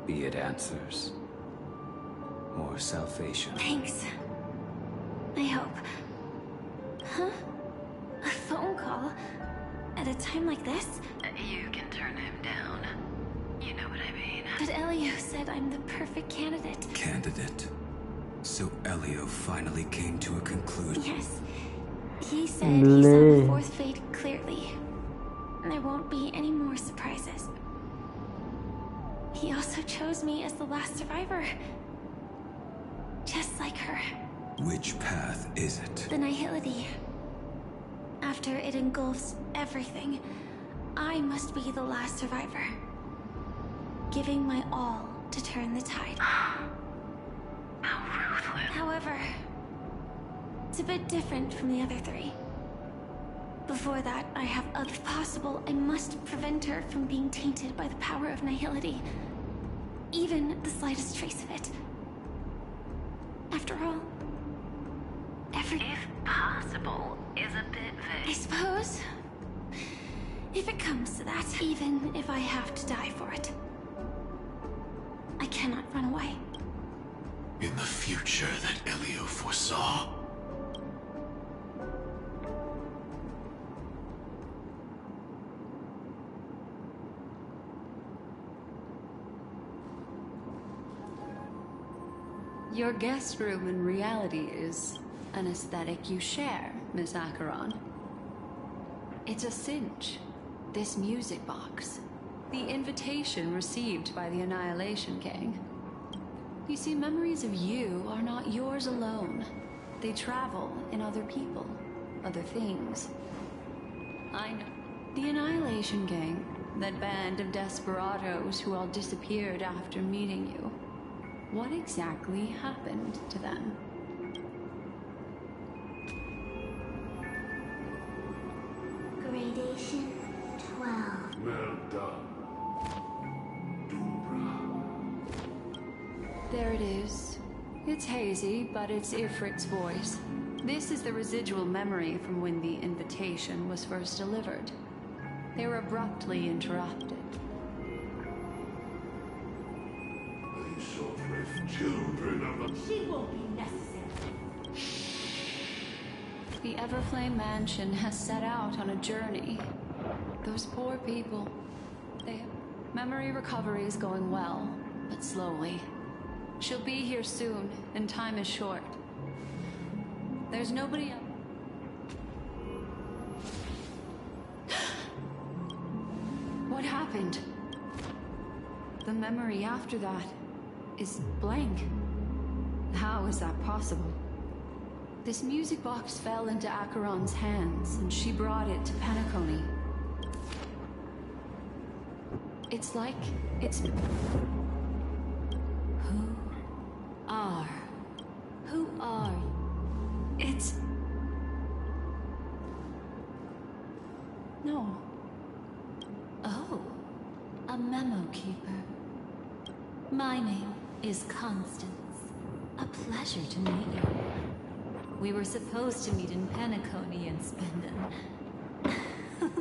Be it answers or salvation. Thanks. I hope. Huh? A phone call? At a time like this? You can turn him down. You know what I mean. But Elio said I'm the perfect candidate. Candidate? So Elio finally came to a conclusion. Yes. He said he saw the fourth fate clearly. There won't be any more surprises. He also chose me as the last survivor. Just like her. Which path is it? The nihility. After it engulfs everything, I must be the last survivor. Giving my all to turn the tide. How ruthless. However, it's a bit different from the other three. before that, I have if possible, I must prevent her from being tainted by the power of nihility. Even the slightest trace of it. After all, If possible is a bit I vague. suppose. If it comes to that, even if I have to die for it, I cannot run away. In the future that Elio foresaw, Your guest room in reality is an aesthetic you share, Miss Acheron. It's a cinch. This music box. The invitation received by the Annihilation Gang. You see, memories of you are not yours alone. They travel in other people, other things. I know. The Annihilation Gang, that band of desperados who all disappeared after meeting you. What exactly happened to them? Gradation 12. well done. There it is. It's hazy, but it's Ifrit's voice. This is the residual memory from when the invitation was first delivered. They were abruptly interrupted. Children of the... She won't be necessary. The Everflame Mansion has set out on a journey. Those poor people. Memory recovery is going well, but slowly. She'll be here soon, and time is short. There's nobody else. What happened? The memory after that is blank. How is that possible? This music box fell into Acheron's hands, and she brought it to Penacony. It's like it's... Who are you? It's... No. Oh, a memo keeper. My name is Constance. A pleasure to meet you. We were supposed to meet in Penacony and spend an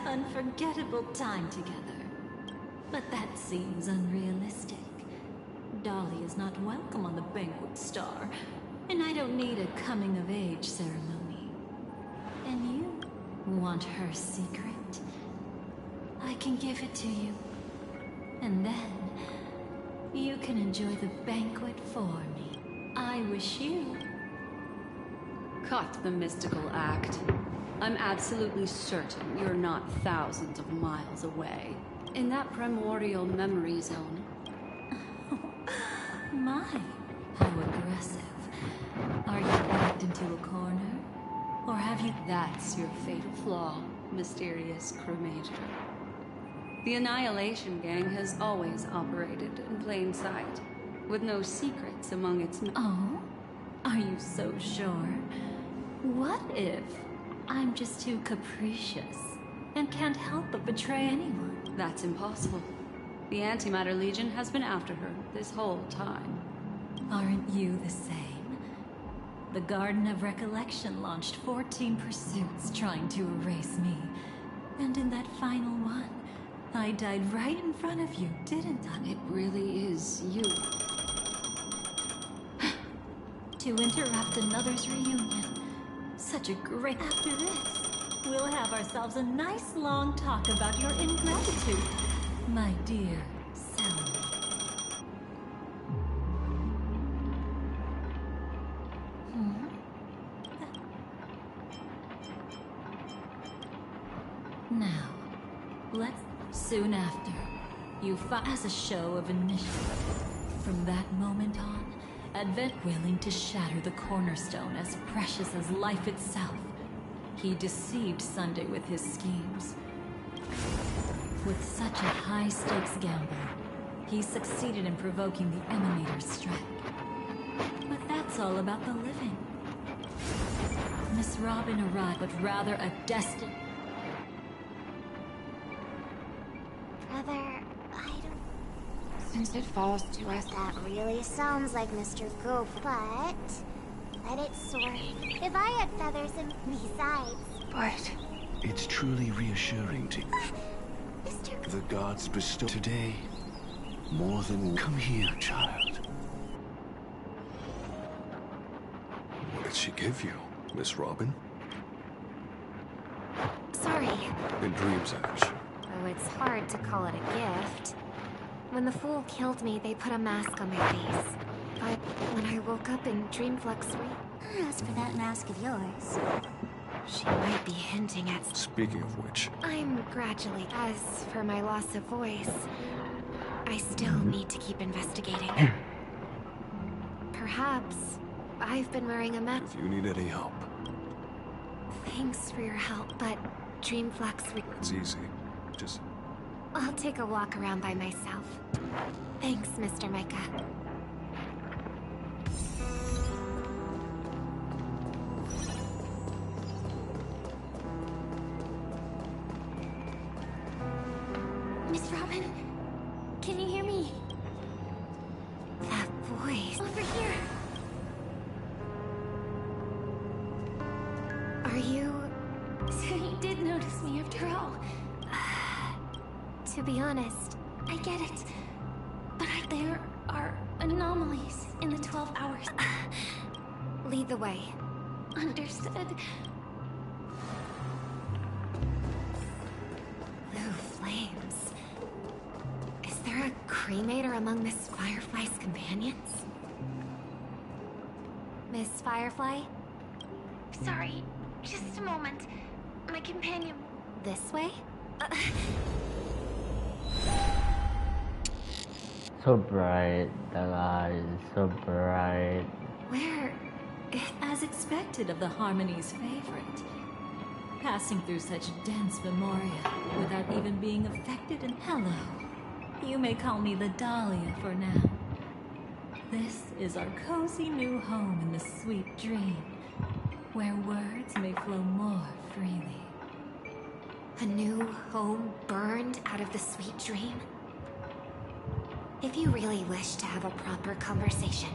unforgettable time together. But that seems unrealistic. Dolly is not welcome on the Banquet Star, and I don't need a coming-of-age ceremony. And you want her secret? I can give it to you. And then you can enjoy the banquet for me. I wish you... Cut the mystical act. I'm absolutely certain you're not thousands of miles away. In that primordial memory zone. My, how aggressive. Are you backed into a corner? Or have you... That's your fatal flaw, mysterious cremator. The Annihilation Gang has always operated in plain sight, with no secrets among its... Oh? Are you so sure? What if I'm just too capricious and can't help but betray anyone? That's impossible. The Antimatter Legion has been after her this whole time. Aren't you the same? The Garden of Recollection launched 14 pursuits trying to erase me. And in that final one, I died right in front of you, didn't I? It really is you. To interrupt another's reunion. Such a great... After this, we'll have ourselves a nice long talk about your ingratitude, my dear Selma. Now, let's... Soon after, you fought as a show of initiative. From that moment on, Advent willing to shatter the cornerstone as precious as life itself. He deceived Sunday with his schemes. With such a high-stakes gamble, he succeeded in provoking the Emanator's strike. But that's all about the living. Miss Robin arrived, but rather a destiny. Brother, I don't... Since it falls to us... That really sounds like Mr. Goof, but... let it soar. If I had feathers and besides... But... It's truly reassuring to... Mr. The gods bestow today more than... Come here, child. What did she give you, Miss Robin? Sorry. In Dream's Edge. Oh, it's hard to call it a gift. When the fool killed me, they put a mask on my face. But when I woke up in Dreamflux As for that mask of yours... She might be hinting at... Speaking of which... I'm gradually... As for my loss of voice, I still need to keep investigating. Perhaps I've been wearing a mask. If you need any help, Thanks for your help, but Dreamflux... it's easy. Just... I'll take a walk around by myself. Thanks, Mr. Micah. Miss Robin, can you hear me? That voice... Over here. Are you... So you did notice me after all. To be honest... I get it. But there are anomalies in the 12 hours. Lead the way. Understood. Blue flames. Is there a cremator among Miss Firefly's companions? Miss Firefly? Sorry, just a moment. My companion... This way? So bright, that eyes, so bright. Where? As expected of the Harmony's favorite. Passing through such dense memoria without even being affected and hello. You may call me the Dahlia for now. This is our cozy new home in the sweet dream, where words may flow more freely. A new home burned out of the sweet dream? If you really wish to have a proper conversation,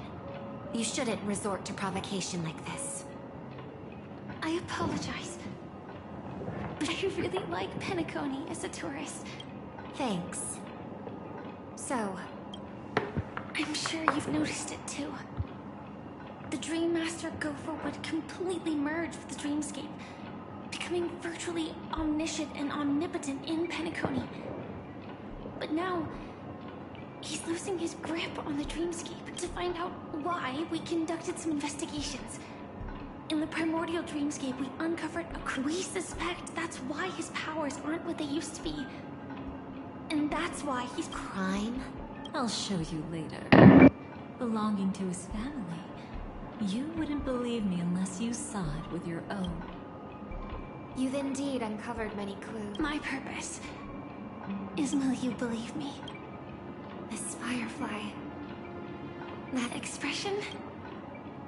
you shouldn't resort to provocation like this. I apologize. But I really like Penacony as a tourist. Thanks. So... I'm sure you've noticed it too. The Dream Master Gopher would completely merge with the dreamscape, becoming virtually omniscient and omnipotent in Penacony. But now... he's losing his grip on the dreamscape. To find out why, we conducted some investigations. In the primordial dreamscape, we uncovered a clue. We suspect that's why his powers aren't what they used to be. And that's why he's... Crime? I'll show you later. Belonging to his family. You wouldn't believe me unless you saw it with your own. You've indeed uncovered many clues. My purpose is, will you believe me? Miss Firefly. That expression?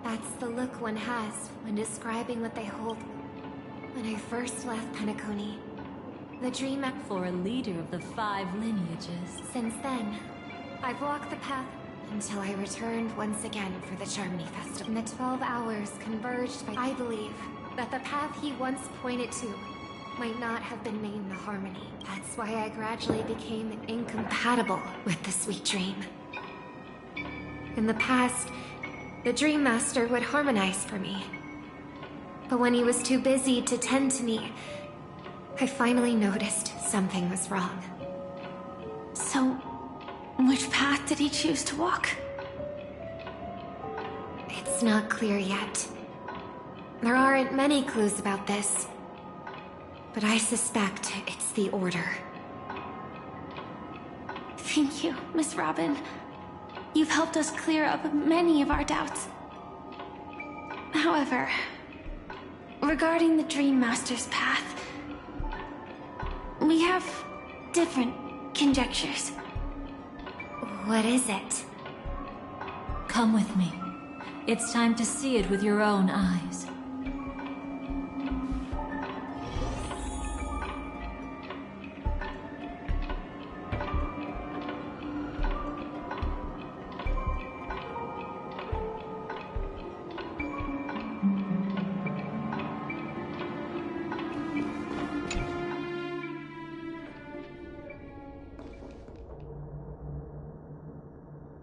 That's the look one has when describing what they hold. When I first left Penacony, the dream for a leader of the 5 lineages. Since then, I've walked the path until I returned once again for the Charmony Festival. And the 12 hours converged by... I believe that the path he once pointed to might not have been named the Harmony. That's why I gradually became incompatible with the sweet dream. In the past, the Dream Master would harmonize for me. But when he was too busy to tend to me, I finally noticed something was wrong. So, which path did he choose to walk? It's not clear yet. There aren't many clues about this. But I suspect it's the Order. Thank you, Miss Robin. You've helped us clear up many of our doubts. However, regarding the Dream Master's path, we have different conjectures. What is it? Come with me. It's time to see it with your own eyes.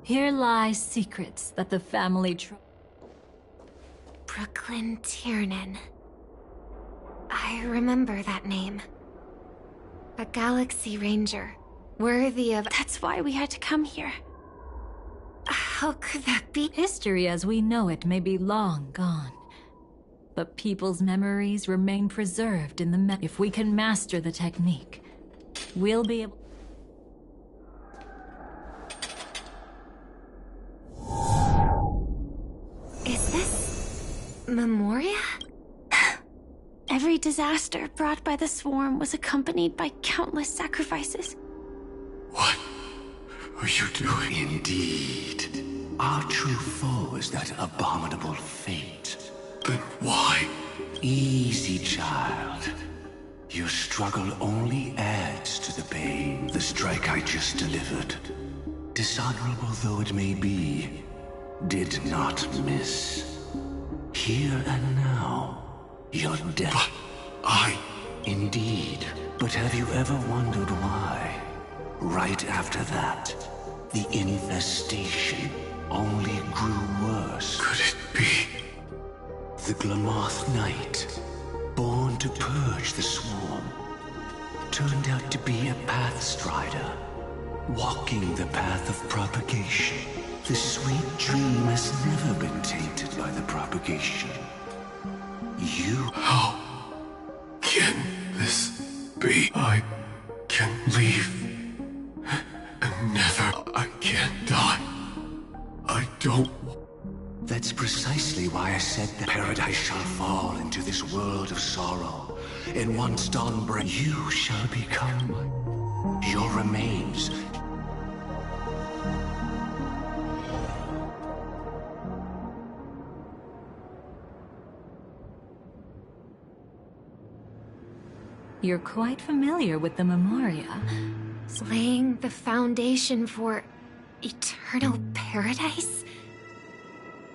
Here lie secrets that the family Brooklyn Tiernan. I remember that name. A Galaxy Ranger. Worthy of— That's why we had to come here. How could that be? History as we know it may be long gone. But people's memories remain preserved in the if we can master the technique, we'll be able— Is this Memoria? Every disaster brought by the swarm was accompanied by countless sacrifices. What are you doing? Indeed. Our true foe is that abominable fate. Then why? Easy, child. Your struggle only adds to the pain. The strike I just delivered, dishonorable though it may be, did not miss. Here and now, you're dead. But Indeed. But have you ever wondered why? Right after that, the infestation only grew worse. Could it be? The Glamoth Knight, born to purge the swarm, turned out to be a pathstrider, walking the path of propagation. The sweet dream has never been tainted by the propagation. How can this be? I can leave and never. I can't die. I don't. That's precisely why I said that paradise shall fall into this world of sorrow. And once dawn breaks, you shall become your remains. You're quite familiar with the Memoria. Laying the foundation for eternal paradise?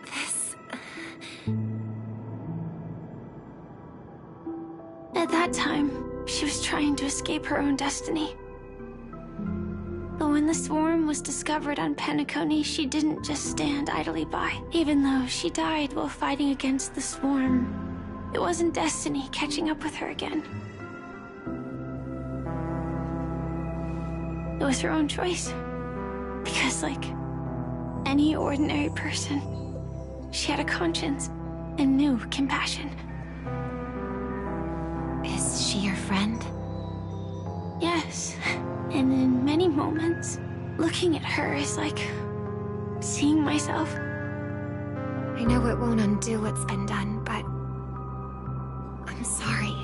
This... At that time, she was trying to escape her own destiny. But when the swarm was discovered on Penacony, she didn't just stand idly by. Even though she died while fighting against the swarm, it wasn't destiny catching up with her again. It was her own choice. Because, like any ordinary person, she had a conscience and knew compassion. Is she your friend? Yes. And in many moments, looking at her is like seeing myself. I know it won't undo what's been done, but I'm sorry.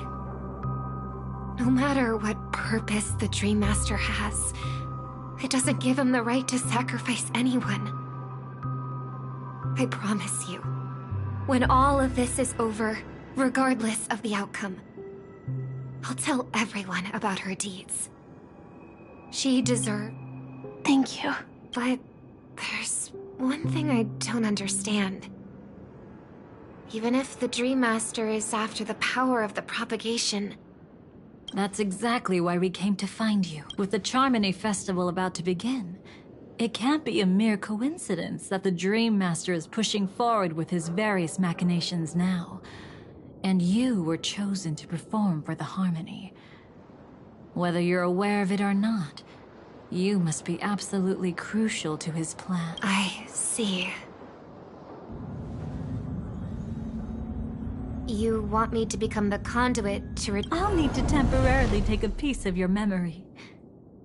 No matter what purpose the Dream Master has, it doesn't give him the right to sacrifice anyone. I promise you, when all of this is over, regardless of the outcome, I'll tell everyone about her deeds. She deserves... Thank you. But there's one thing I don't understand. Even if the Dream Master is after the power of the propagation... That's exactly why we came to find you. With the Charmony Festival about to begin, it can't be a mere coincidence that the Dream Master is pushing forward with his various machinations now. And you were chosen to perform for the Harmony. Whether you're aware of it or not, you must be absolutely crucial to his plan. I see. You want me to become the conduit to I'll need to temporarily take a piece of your memory.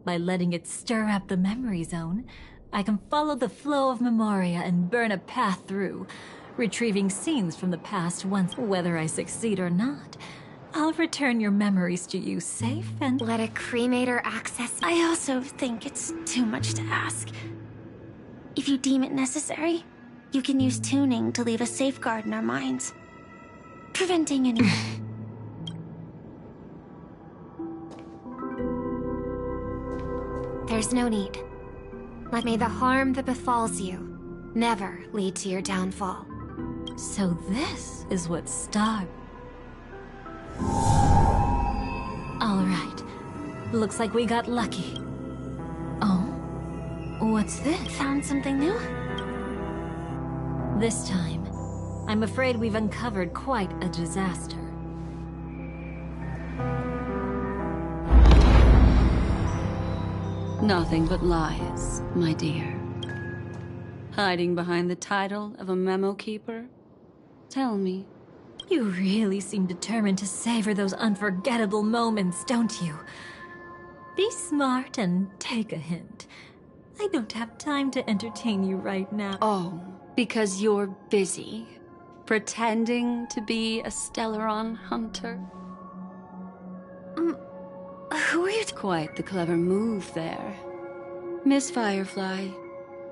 By letting it stir up the memory zone, I can follow the flow of Memoria and burn a path through, retrieving scenes from the past once. Whether I succeed or not, I'll return your memories to you safe and... Let a cremator access... I also think it's too much to ask. If you deem it necessary, you can use tuning to leave a safeguard in our minds, preventing any... There's no need. May the harm that befalls you never lead to your downfall. So this is what Star... All right. Looks like we got lucky. Oh? What's this? Found something new? This time, I'm afraid we've uncovered quite a disaster. Nothing but lies, my dear. Hiding behind the title of a memo keeper? Tell me. You really seem determined to savor those unforgettable moments, don't you? Be smart and take a hint. I don't have time to entertain you right now. Oh, because you're busy pretending to be a Stellaron hunter? Who are you? Quite the clever move there. Miss Firefly,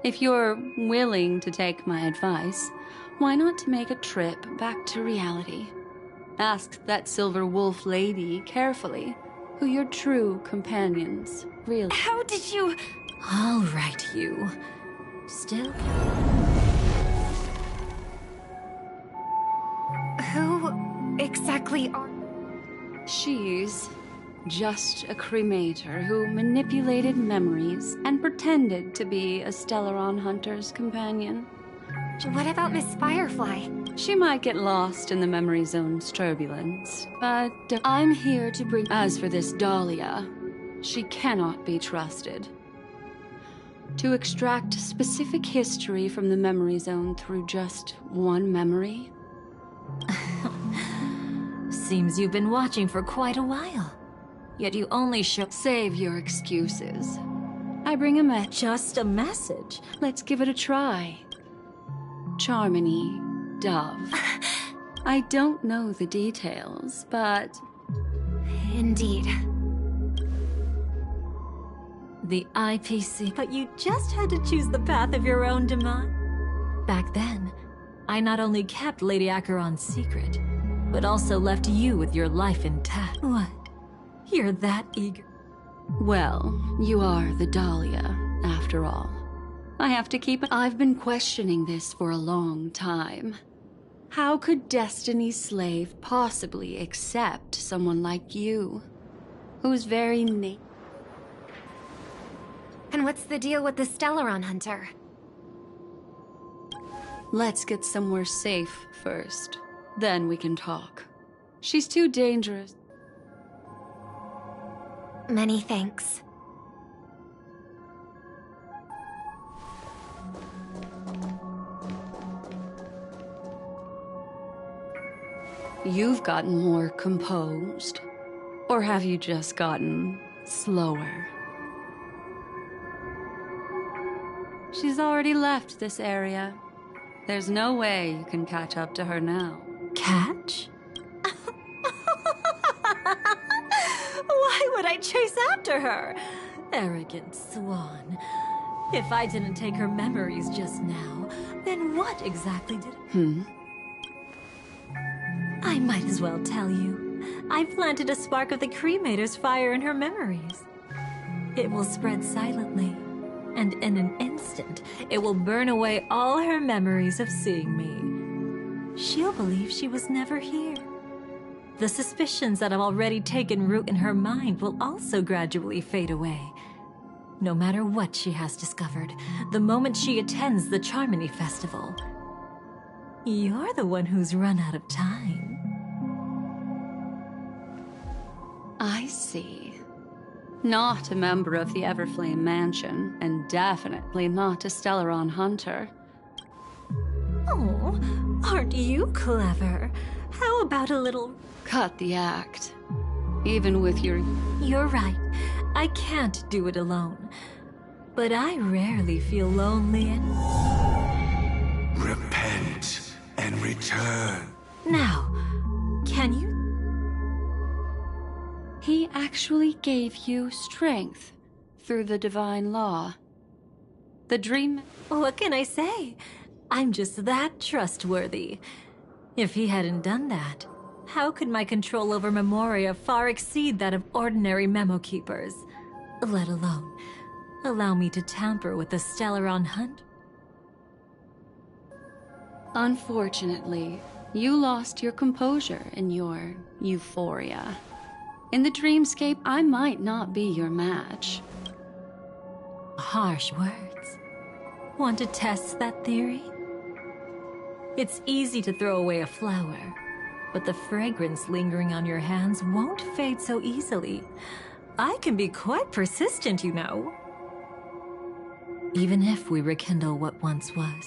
if you're willing to take my advice, why not make a trip back to reality? Ask that Silver Wolf lady carefully who your true companions really— How did you— All right, you. Still? Who exactly are... She's just a cremator who manipulated memories and pretended to be a Stellaron hunter's companion. What about Miss Firefly? She might get lost in the memory zone's turbulence, but I'm here to bring— As for this Dahlia, she cannot be trusted. To extract specific history from the memory zone through just one memory? Seems you've been watching for quite a while. Yet you only show— Save your excuses. I bring a message. Just a message? Let's give it a try. Charmony, Dove. I don't know the details, but... Indeed. The IPC. But you just had to choose the path of your own demise. Back then, I not only kept Lady Acheron's secret, but also left you with your life intact. What? You're that eager? Well, you are the Dahlia, after all. I have to keep it. I've been questioning this for a long time. How could Destiny's slave possibly accept someone like you, whose very name... And what's the deal with the Stellaron hunter? Let's get somewhere safe first. Then we can talk. She's too dangerous. Many thanks. You've gotten more composed. Or have you just gotten slower? She's already left this area. There's no way you can catch up to her now. Catch? Why would I chase after her? Arrogant swan. If I didn't take her memories just now, then what exactly did— I might as well tell you. I planted a spark of the cremator's fire in her memories. It will spread silently, and in an instant, it will burn away all her memories of seeing me. She'll believe she was never here. The suspicions that have already taken root in her mind will also gradually fade away. No matter what she has discovered, the moment she attends the Charmony Festival, you're the one who's run out of time. I see. Not a member of the Everflame Mansion, and definitely not a Stellaron hunter. Oh, aren't you clever? How about a little— Cut the act. Even with your— You're right. I can't do it alone. But I rarely feel lonely and— Repent and return. Now, can you— He actually gave you strength through the divine law. The dream— What can I say? I'm just that trustworthy. If he hadn't done that, how could my control over Memoria far exceed that of ordinary memo keepers? Let alone allow me to tamper with the Stellaron hunt? Unfortunately, you lost your composure in your euphoria. In the dreamscape, I might not be your match. harsh words. Want to test that theory? It's easy to throw away a flower, but the fragrance lingering on your hands won't fade so easily. I can be quite persistent, you know. Even if we rekindle what once was,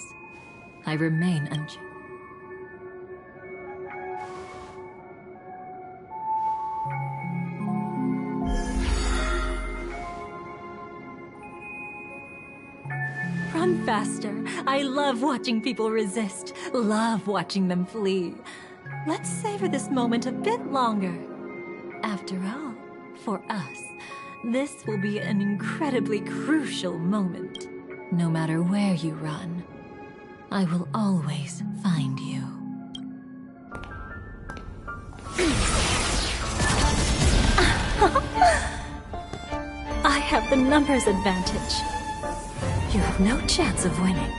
I remain unchanged. Run faster. I love watching people resist, love watching them flee. Let's savor this moment a bit longer. After all, for us, this will be an incredibly crucial moment. No matter where you run, I will always find you. I have the numbers advantage. You have no chance of winning.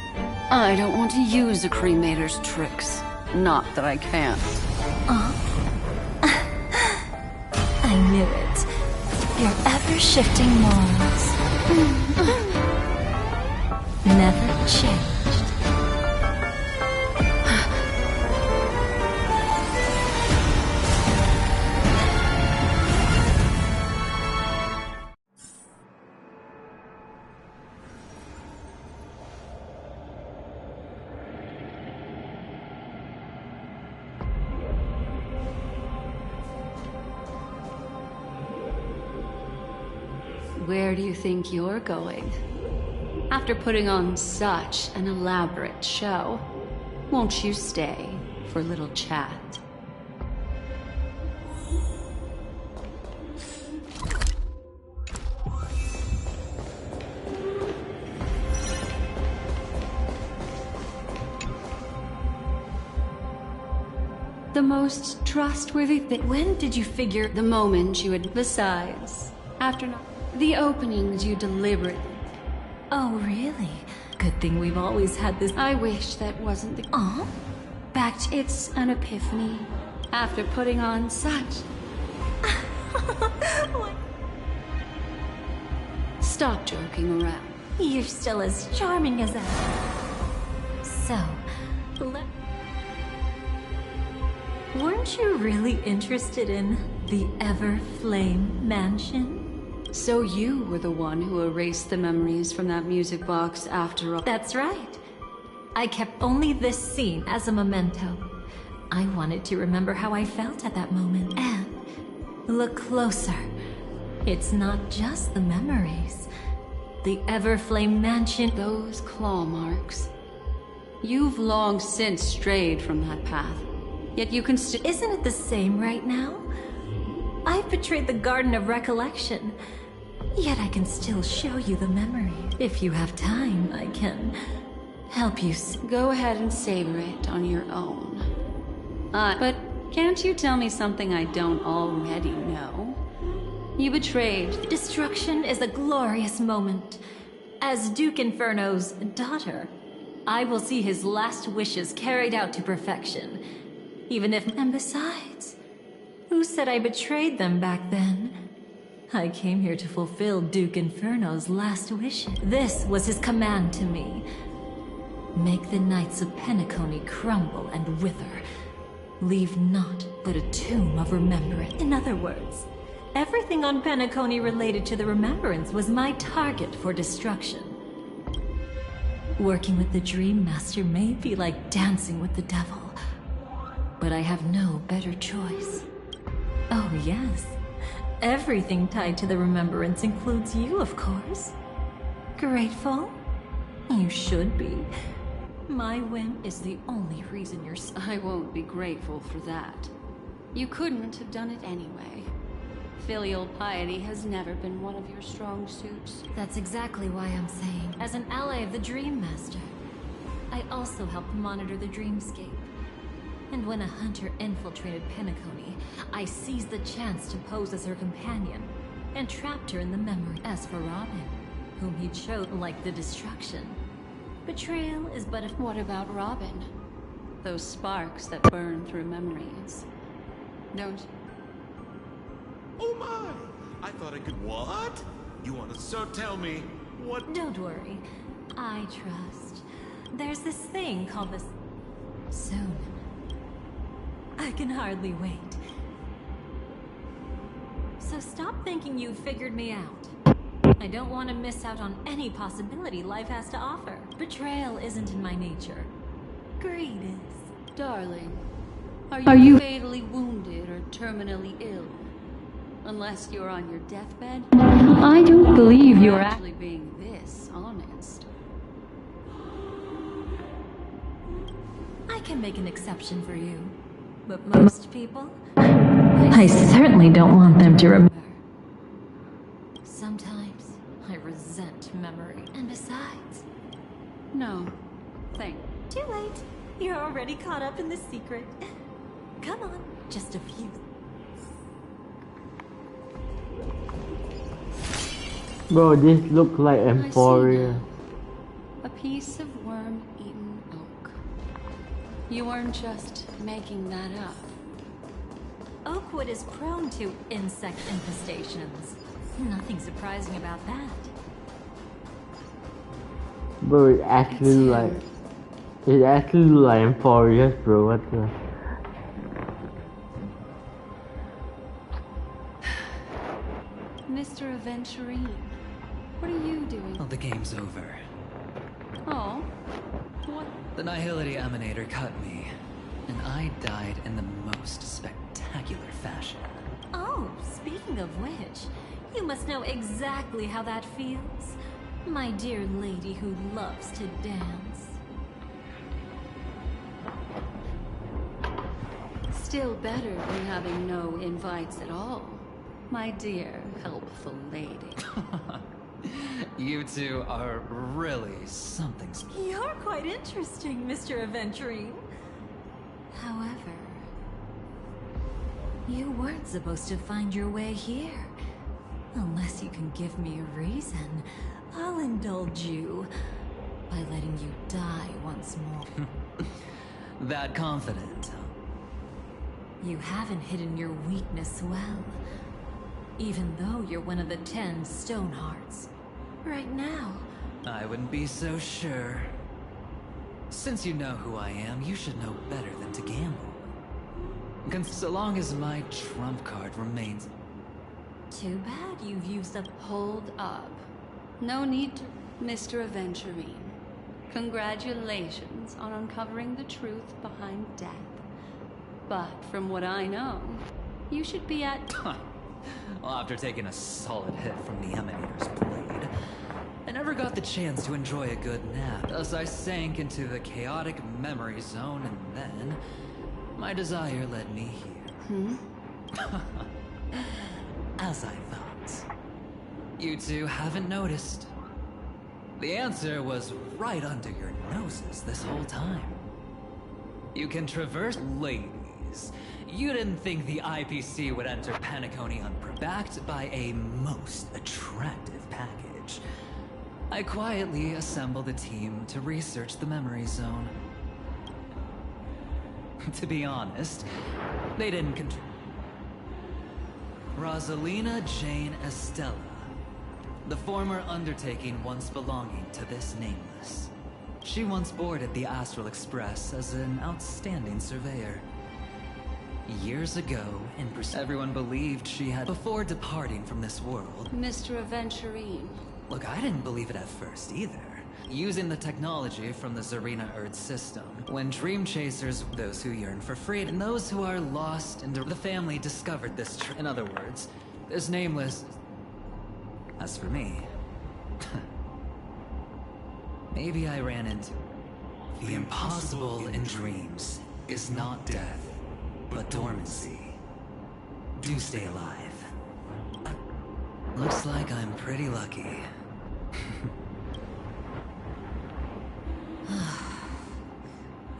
I don't want to use a cremator's tricks. Not that I can't. I knew it. Your ever-shifting morals. Never changed. Where do you think you're going? After putting on such an elaborate show, won't you stay for a little chat? The most trustworthy thing. When did you figure? The moment you had. Besides, after the openings you deliberately. Oh, really? Good thing we've always had this. I wish that wasn't the. Back to it's an epiphany. After putting on such. Stop joking around. You're still as charming as ever. So, weren't you really interested in the Everflame Mansion? So you were the one who erased the memories from that music box after all. That's right. I kept only this scene as a memento. I wanted to remember how I felt at that moment. And look closer. It's not just the memories. The Everflame Mansion. Those claw marks. You've long since strayed from that path. Yet you can still. Isn't it the same right now? I've betrayed the Garden of Recollection. Yet I can still show you the memory. If you have time, I can help you. Go ahead and savor it on your own. But can't you tell me something I don't already know? You betrayed. Destruction is a glorious moment. As Duke Inferno's daughter, I will see his last wishes carried out to perfection. Even if... And besides, who said I betrayed them back then? I came here to fulfill Duke Inferno's last wishes. This was his command to me. Make the Knights of Penacony crumble and wither. Leave naught but a tomb of remembrance. In other words, everything on Penacony related to the remembrance was my target for destruction. Working with the Dream Master may be like dancing with the devil, but I have no better choice. Oh yes. Everything tied to the remembrance includes you, of course. Grateful? You should be. My whim is the only reason you're... I won't be grateful for that. You couldn't have done it anyway. Filial piety has never been one of your strong suits. That's exactly why I'm saying, as an ally of the Dream Master, I also helped monitor the dreamscape. And when a hunter infiltrated Penacony, I seized the chance to pose as her companion and trapped her in the memory. As for Robin, whom he chose like the destruction, betrayal is but a... What about Robin? Those sparks that burn through memories. Don't... Oh my! I thought I could... What? You want to... So tell me, What? Don't worry. I trust. There's this thing called the... Soon. I can hardly wait. So stop thinking you've figured me out. I don't want to miss out on any possibility life has to offer. Betrayal isn't in my nature. Greed is. Darling, are you fatally wounded or terminally ill? Unless you're on your deathbed, I don't believe you're actually being this honest. I can make an exception for you. But most people, I certainly don't want them to remember. Sometimes I resent memory. And besides... No, thank you. Too late. You're already caught up in the secret. Come on, just a few. Bro, this looks like Euphoria. A piece of worm-eaten oak. You weren't just making that up. Oakwood is prone to insect infestations. Nothing surprising about that. Bro, it actually like Euphoria, bro. What the? Mr. Aventurine, what are you doing? Well, the game's over. Oh, what? The Nihility Emanator cut me, and I died in the most spectacular fashion. Oh, speaking of which, you must know exactly how that feels. My dear lady who loves to dance. Still better than having no invites at all, my dear helpful lady. You two are really something. You're quite interesting, Mr. Aventurine. However, you weren't supposed to find your way here. Unless you can give me a reason, I'll indulge you by letting you die once more. That confident. You haven't hidden your weakness well. Even though you're one of the 10 Stonehearts. Right now. I wouldn't be so sure. Since you know who I am, you should know better than to gamble. So long as my trump card remains... Too bad you've used up... Hold up. No need to... Mr. Aventurine. Congratulations on uncovering the truth behind death. But from what I know, you should be at... Well, after taking a solid hit from the Emanator's blade, I never got the chance to enjoy a good nap. Thus I sank into the chaotic memory zone, and then my desire led me here. As I thought. You two haven't noticed. The answer was right under your noses this whole time. You can traverse ladies. You didn't think the IPC would enter Penacony backed by a most attractive package. I quietly assembled a team to research the memory zone. To be honest, they didn't Rosalina Jane Estella. The former undertaking once belonging to this nameless. She once boarded the Astral Express as an outstanding surveyor. Years ago, everyone believed she had before departing from this world. Mr. Aventurine. Look, I didn't believe it at first either. Using the technology from the Zarina Earth system, when dream chasers, those who yearn for freedom, and those who are lost, and the family discovered this. In other words, this nameless. As for me, maybe I ran into the impossible in dreams is not death, but dormancy. Do stay alive. Looks like I'm pretty lucky.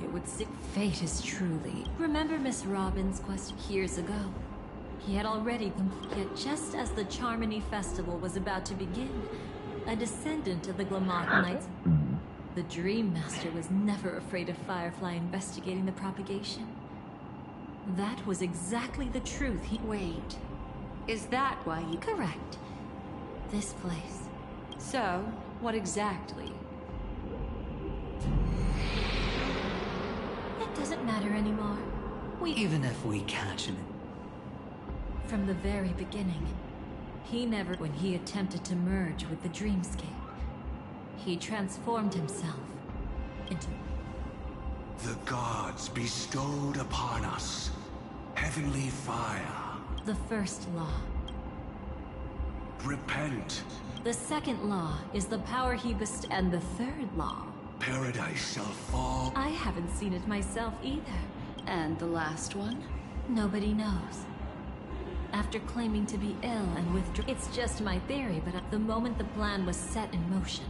It would sick fate is truly. Remember Miss Robin's quest years ago? He had already yet just as the Charmony Festival was about to begin, a descendant of the Glamock Knights. The Dream Master was never afraid of Firefly investigating the propagation. That was exactly the truth he... Wait. Is that why you... Correct. This place. So, What exactly? It doesn't matter anymore. Even if we catch him. From the very beginning, he never... When he attempted to merge with the dreamscape, he transformed himself into... The gods bestowed upon us heavenly fire. The first law. Repent. The second law is the power he bestowed, and the third law. Paradise shall fall. I haven't seen it myself either. And the last one? Nobody knows. After claiming to be ill and withdraw... It's just my theory, but at the moment the plan was set in motion,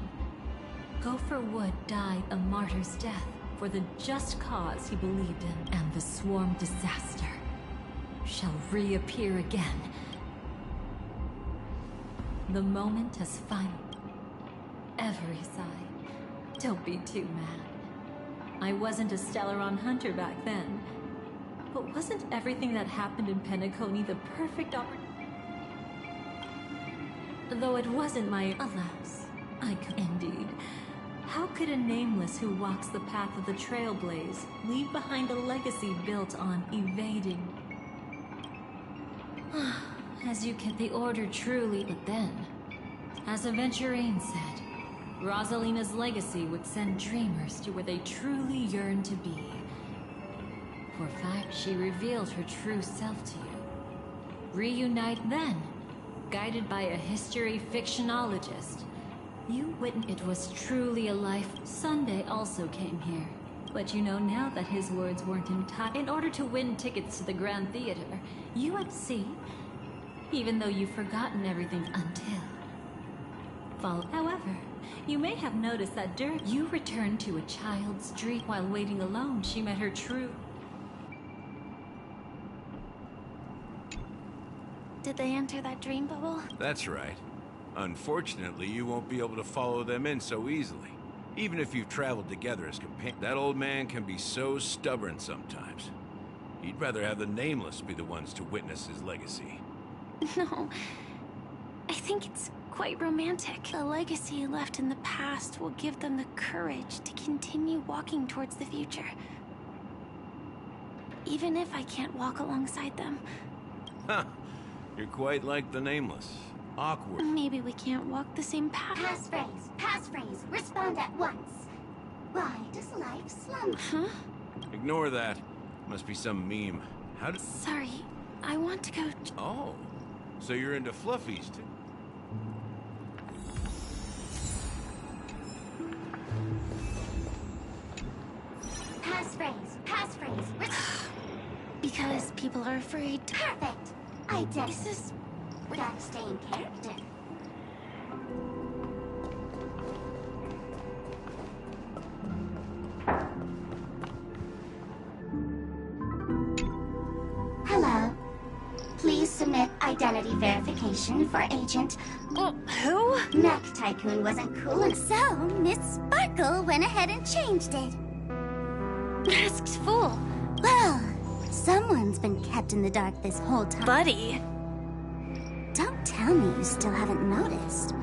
Gopher Wood died a martyr's death for the just cause he believed in, and the swarm disaster shall reappear again. The moment has finally... Every side. Don't be too mad. I wasn't a Stellaron hunter back then. But wasn't everything that happened in Penacony the perfect opportunity? Though it wasn't my... Alas, I could... Indeed. How could a nameless who walks the path of the Trailblaze leave behind a legacy built on evading? As you can... The Order truly... But then, as Aventurine said, Rosalina's legacy would send dreamers to where they truly yearn to be. For fact, she revealed her true self to you. Reunite then, guided by a history fictionologist. You witnessed it was truly a life. Sunday also came here. But you know now that his words weren't entirely... In order to win tickets to the Grand Theater, you had see, even though you've forgotten everything until... However, you may have noticed that during you returned to a child's dream. While waiting alone, she met her true... Did they enter that dream bubble? That's right. Unfortunately, you won't be able to follow them in so easily. Even if you've traveled together as companions. That old man can be so stubborn sometimes. He'd rather have the Nameless be the ones to witness his legacy. No. I think it's quite romantic. The legacy left in the past will give them the courage to continue walking towards the future. Even if I can't walk alongside them. Huh. You're quite like the Nameless. Awkward. Maybe we can't walk the same path. Passphrase, respond at once. Why does life slumber? Huh? Ignore that. Must be some meme. How did... Sorry, I want to go... Oh, so you're into fluffies too. Passphrase. Because people are afraid. Perfect. I did. This is... We gotta stay in character. Hello. Please submit identity verification for Agent... who? Mech Tycoon wasn't cool and so Miss Sparkle went ahead and changed it. Masked fool. Well, someone's been kept in the dark this whole time. Buddy. Don't tell me you still haven't noticed.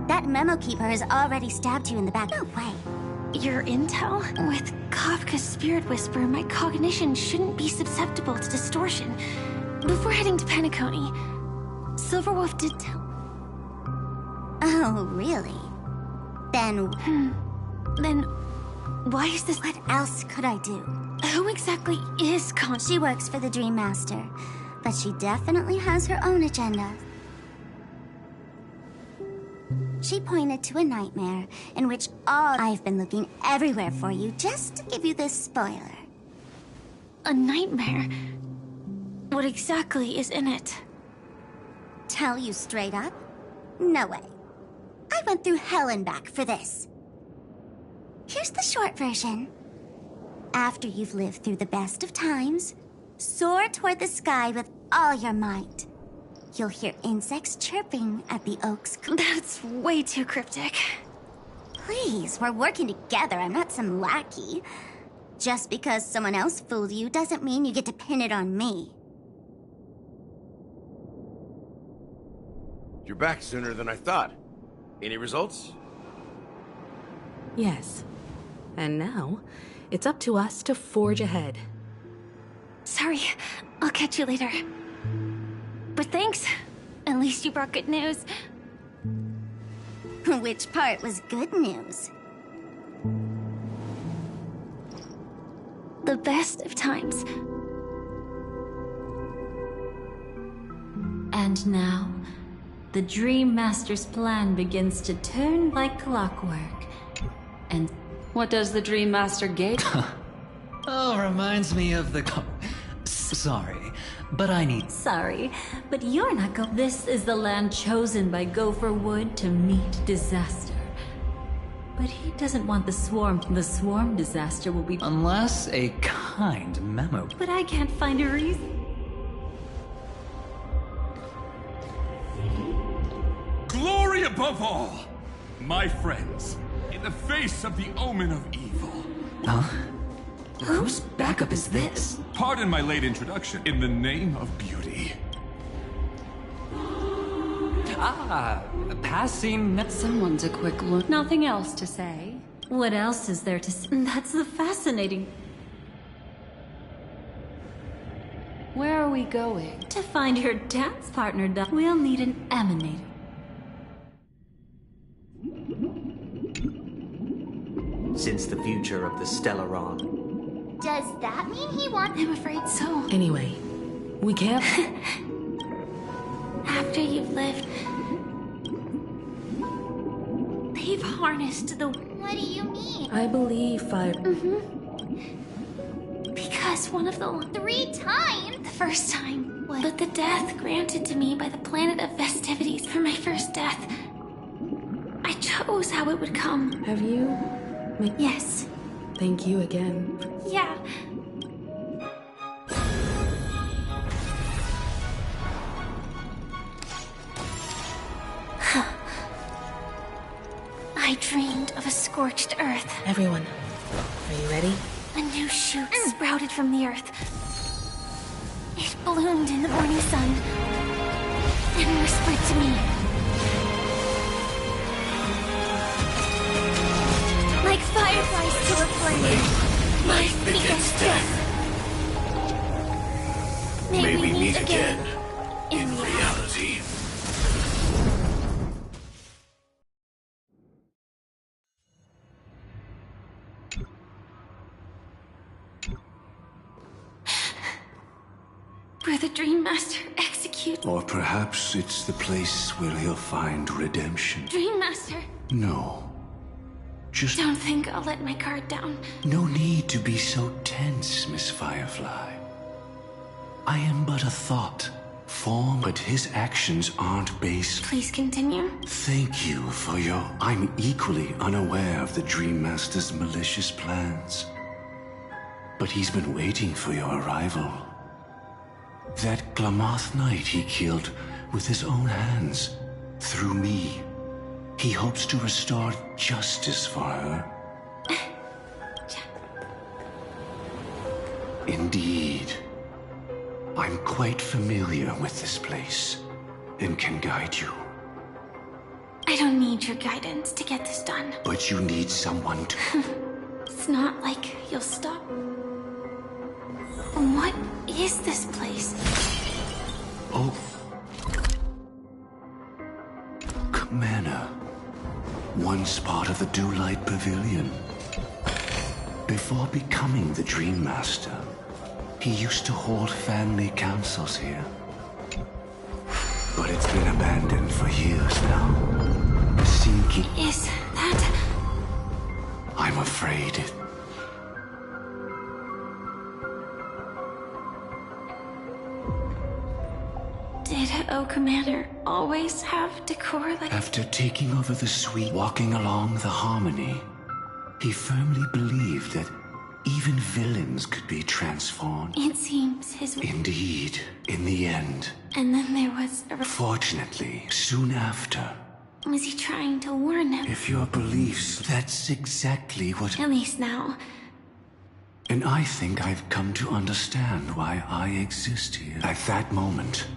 That memo keeper has already stabbed you in the back. No way. Your intel? With Kafka's spirit whisper, my cognition shouldn't be susceptible to distortion. Before heading to Penacony, Silverwolf did tell... Oh, really? Then... Then, why is this... What else could I do? Who exactly is She works for the Dream Master, but she definitely has her own agenda. She pointed to a nightmare in which I've been looking everywhere for you just to give you this spoiler. A nightmare? What exactly is in it? Tell you straight up? No way. I went through hell and back for this. Here's the short version. After you've lived through the best of times, soar toward the sky with all your might. You'll hear insects chirping at the oak's... That's way too cryptic. Please, we're working together. I'm not some lackey. Just because someone else fooled you doesn't mean you get to pin it on me. You're back sooner than I thought. Any results? Yes. And now, it's up to us to forge ahead. Sorry, I'll catch you later. But thanks. At least you brought good news. Which part was good news? The best of times. And now, the Dream Master's plan begins to turn like clockwork. And what does the Dream Master gate? Oh, reminds me of the... Sorry, but I need... Sorry, but you're not go- This is the land chosen by Gopher Wood to meet disaster. But he doesn't want the swarm. The swarm disaster will be... Unless a kind memo... But I can't find a reason. Glory above all! My friends, in the face of the omen of evil. Huh? Whose backup is this? Pardon my late introduction. In the name of beauty. Passing... Someone's a quick look. Nothing else to say? What else is there to say? That's the fascinating... Where are we going? To find your dance partner, we'll need an emanator. Since the future of the Stellaron. Does that mean he wants... I'm afraid so. Anyway, we can't... After you've lived... They've harnessed the... What do you mean? I believe fire... Because one of the... 3 times? The first time was... But the death granted to me by the planet of festivities for my first death. I chose how it would come. Have you... Yes. Thank you again. Yeah. I dreamed of a scorched earth. Everyone, are you ready? A new shoot sprouted from the earth. It bloomed in the morning sun and whispered to me. Like fireflies to a flame, life begets death. May we meet again in reality. Where the Dream Master executes. Or perhaps it's the place where he'll find redemption. Dream Master. No. Just... Don't think I'll let my guard down. No need to be so tense, Miss Firefly. I am but a thought, formed, but his actions aren't based... Please continue. Thank you for your... I'm equally unaware of the Dream Master's malicious plans. But he's been waiting for your arrival. That Glamoth Knight he killed with his own hands, through me. He hopes to restore justice for her. Indeed. I'm quite familiar with this place, and can guide you. I don't need your guidance to get this done. But you need someone to... It's not like you'll stop. What is this place? Oh. Manor. Once part of the Dewlight Pavilion. Before becoming the Dream Master, he used to hold family councils here. But it's been abandoned for years now. Sinking... Is that... I'm afraid it... Did Oak Manor always have decor like... After taking over the suite, walking along the Harmony, he firmly believed that even villains could be transformed. It seems his... Indeed, in the end. And then there was a... Fortunately, soon after... Was he trying to warn him? If your beliefs, that's exactly what... At least now. And I think I've come to understand why I exist here. At that moment,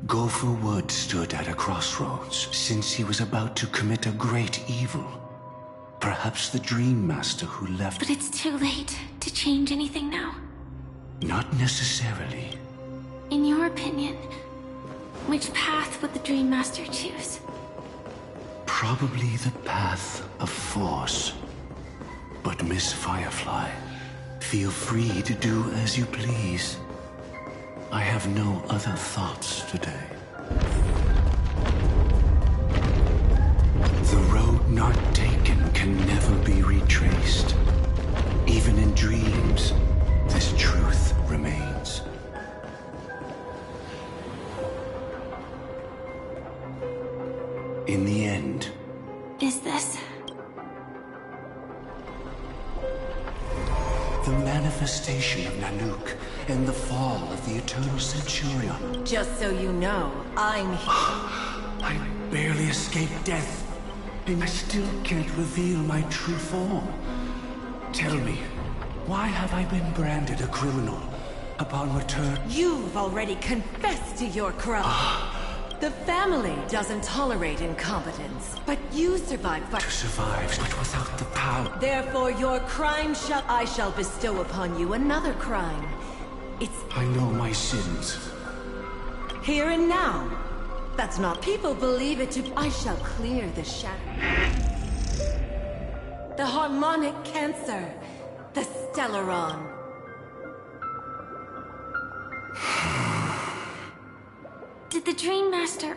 Gopher Wood stood at a crossroads, since he was about to commit a great evil. Perhaps the Dream Master who left... But it's too late to change anything now. Not necessarily. In your opinion, which path would the Dream Master choose? Probably the path of force. But Miss Firefly, feel free to do as you please. I have no other thoughts today. The road not taken can never be retraced. Even in dreams, this truth remains. In the end... Is this? The manifestation of Nanook and the fall of the Eternal Centurion. Just so you know, I'm here. I barely escaped death, and I still can't reveal my true form. Tell me, why have I been branded a criminal upon return? You've already confessed to your crime. The family doesn't tolerate incompetence, but you survived. To survive, but without the power. Therefore, your crime I shall bestow upon you another crime. It's... I know my sins. Here and now. That's not... People believe it to... I shall clear the shadow. The harmonic cancer. The Stellaron. Did the Dream Master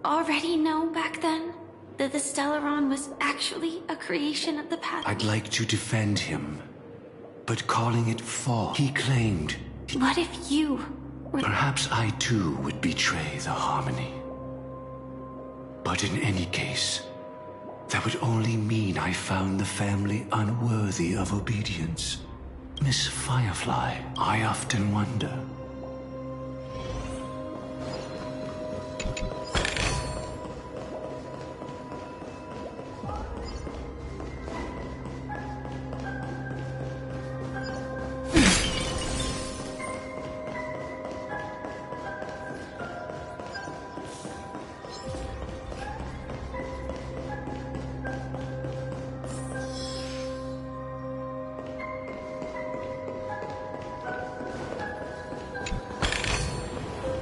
already know back then that the Stellaron was actually a creation of the path? I'd like to defend him, but calling it fall, he claimed... What if you were... Perhaps I too would betray the harmony. But in any case, that would only mean I found the family unworthy of obedience. Miss Firefly, I often wonder...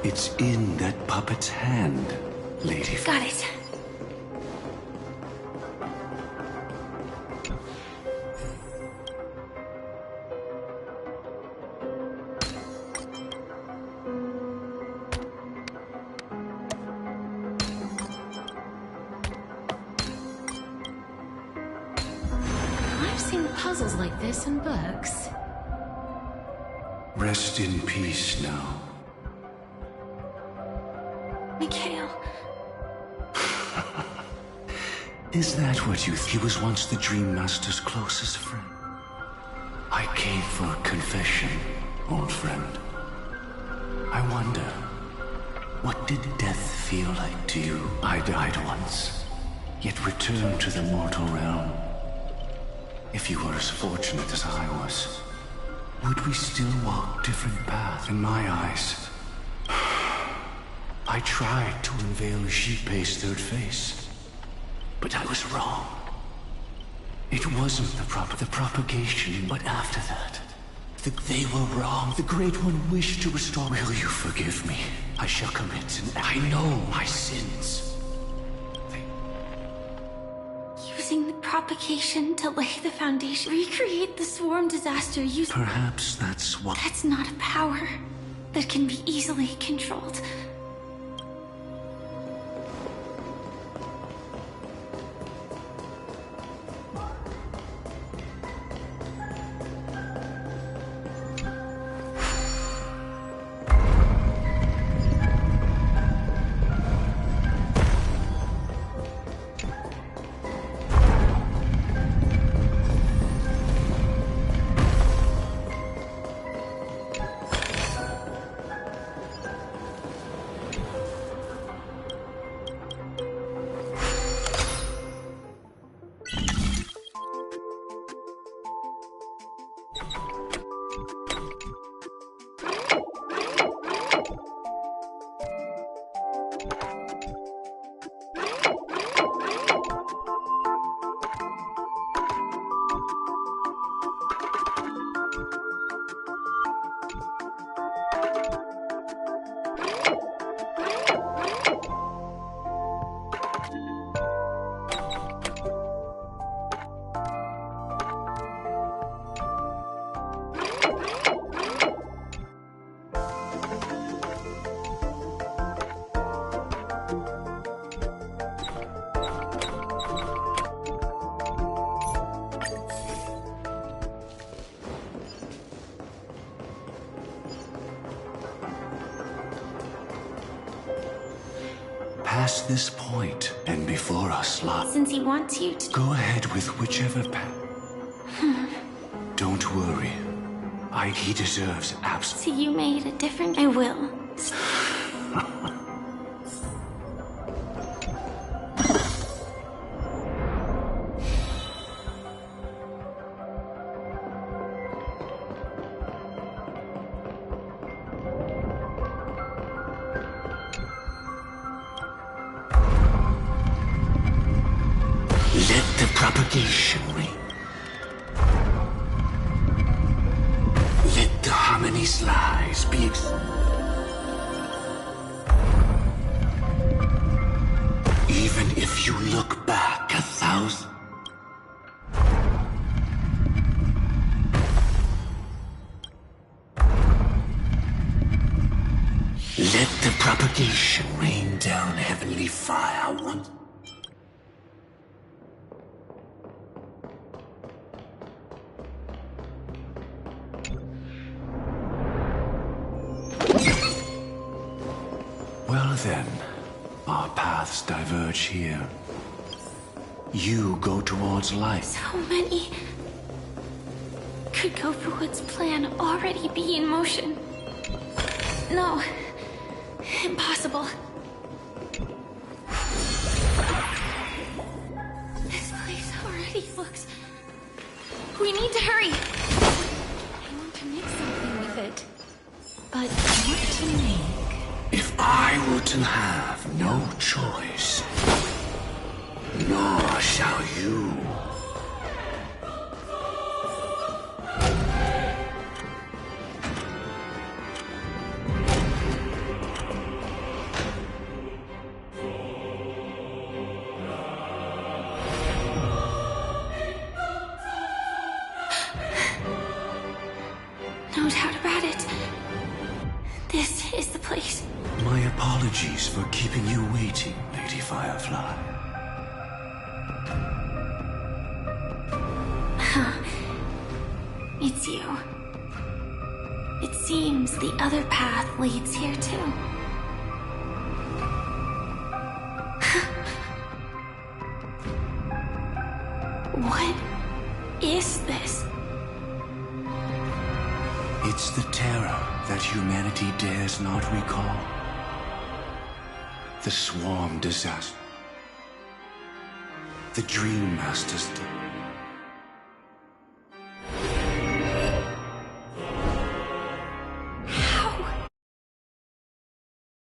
It's in that puppet's hand, Lady. Got it. I've seen puzzles like this in books. Rest in peace now. Mikhail. Is that what you He was once the Dream Master's closest friend. I came for confession, old friend. I wonder, what did death feel like to you? I died once, yet returned to the mortal realm. If you were as fortunate as I was, would we still walk different paths? In my eyes, I tried to unveil Xipe's third face, but I was wrong. It wasn't the propagation, but after that, they were wrong. The Great One wished to restore. Will you forgive me? I shall commit, and I know my sins. Using the propagation to lay the foundation, recreate the swarm disaster used... Perhaps that's what... That's not a power that can be easily controlled. past this point and before us lie. Since he wants you to... Go ahead with whichever path. Don't worry. He deserves absolute... So you made a different... I will. Let the propagation ring. Let the harmony's lies be even if you look back 1,000. Let the propagation rain down heavenly fire once. Well then, our paths diverge here. You go towards light. So many. Could Gofuwood's plan already be in motion? No. Impossible. This place already looks... We need to hurry! I want to make something with it. But what to make? If I were to have no choice, nor shall you. No doubt about it. This is the place. My apologies for keeping you waiting, Lady Firefly. It's you. It seems the other path leads here too. What is this? It's the terror that humanity dares not recall. The swarm disaster. The Dream Master's death.